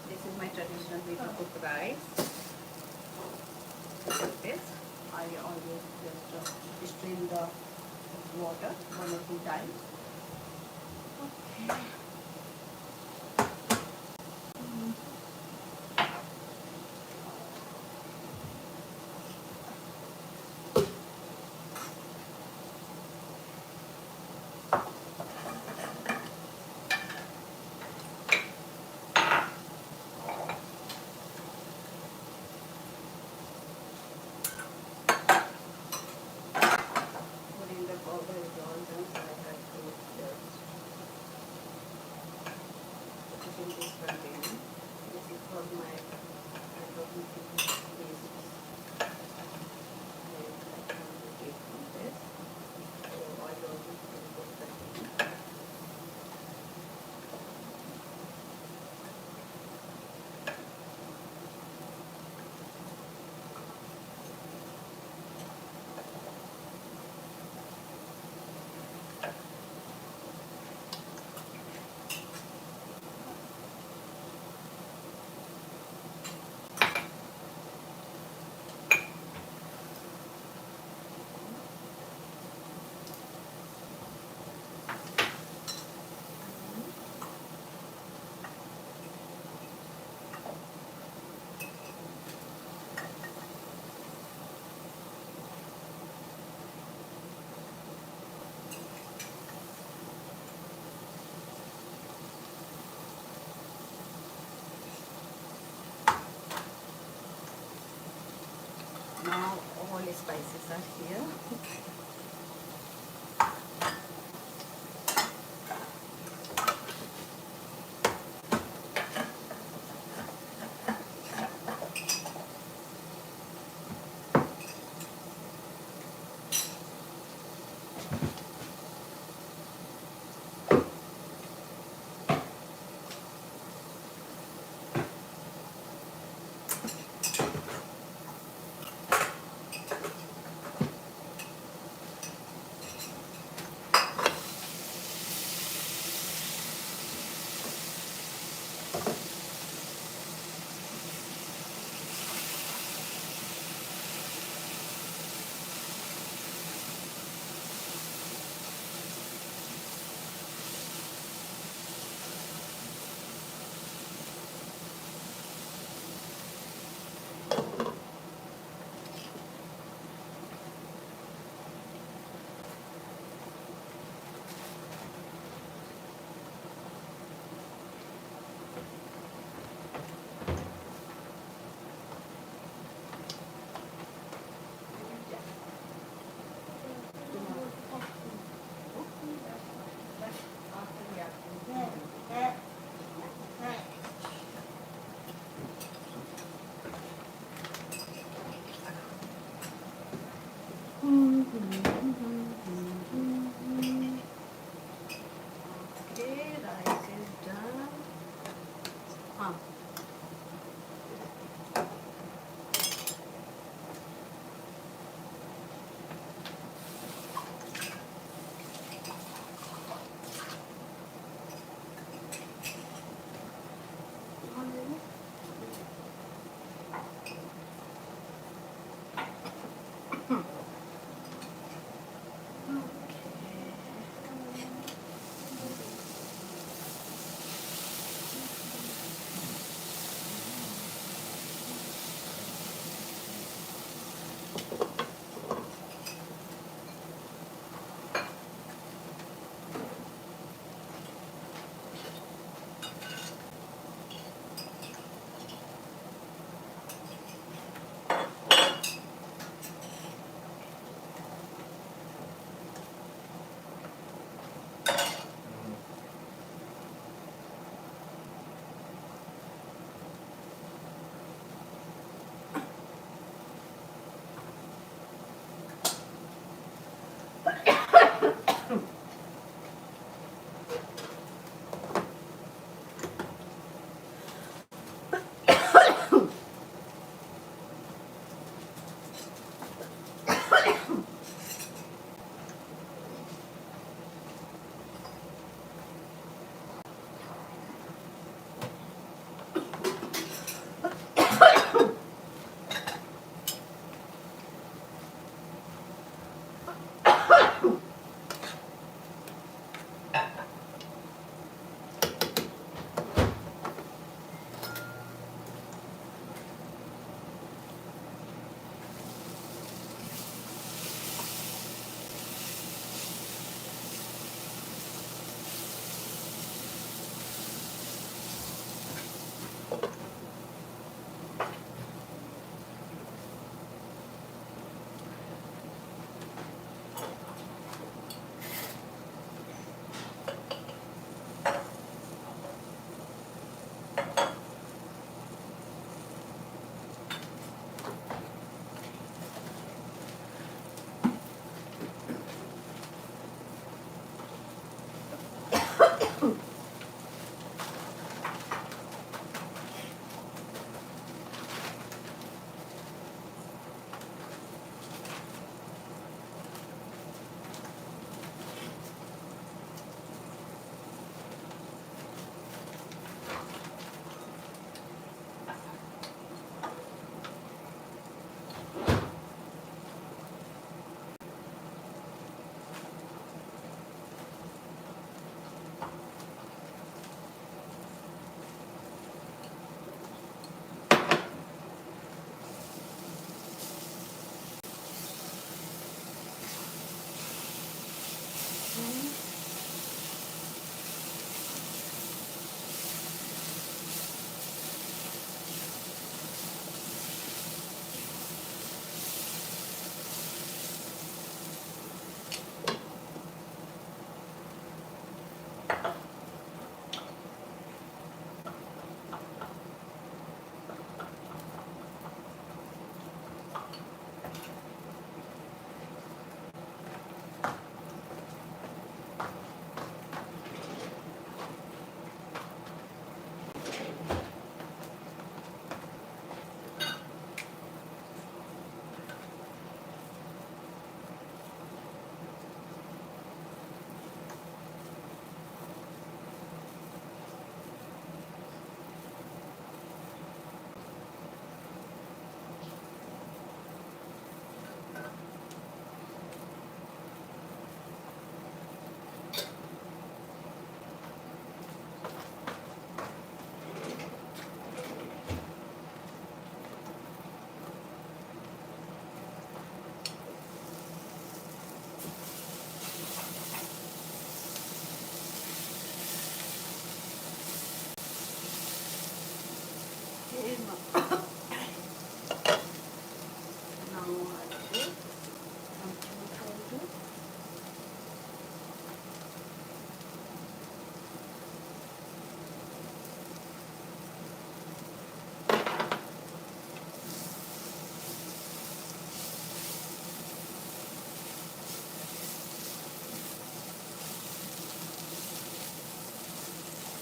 This is my traditional way to cook rice. Like this, I always just strain the water 1 or 2 times. Okay. Putting the powder is all done, so I have to just put in this container. This is for my basics. I like to take from this. So I don't put in this container. Now all the spices are here. Now I will put some chili powder.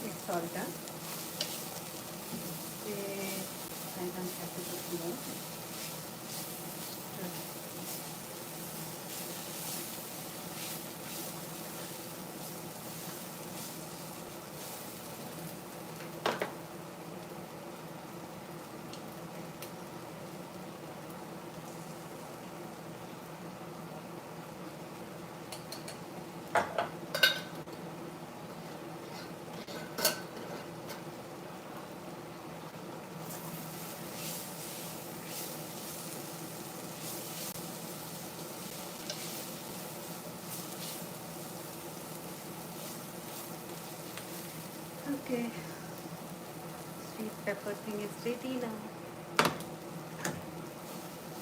It's all done. I don't have to put more. Okay, sweet pepper thing is ready now.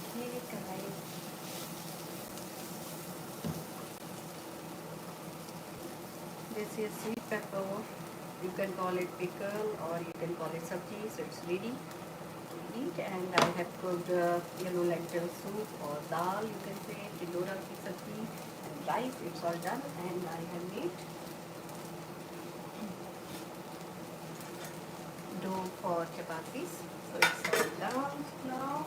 Okay, guys. This is sweet pepper. You can call it pickle or you can call it sabji. So it's ready to eat. And I have cooked yellow lentil soup or dal. You can say tindora ki sabji and rice. It's all done. And I have made dough for chapatis. So it's all done now.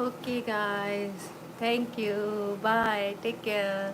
Okay, guys. Thank you. Bye. Take care.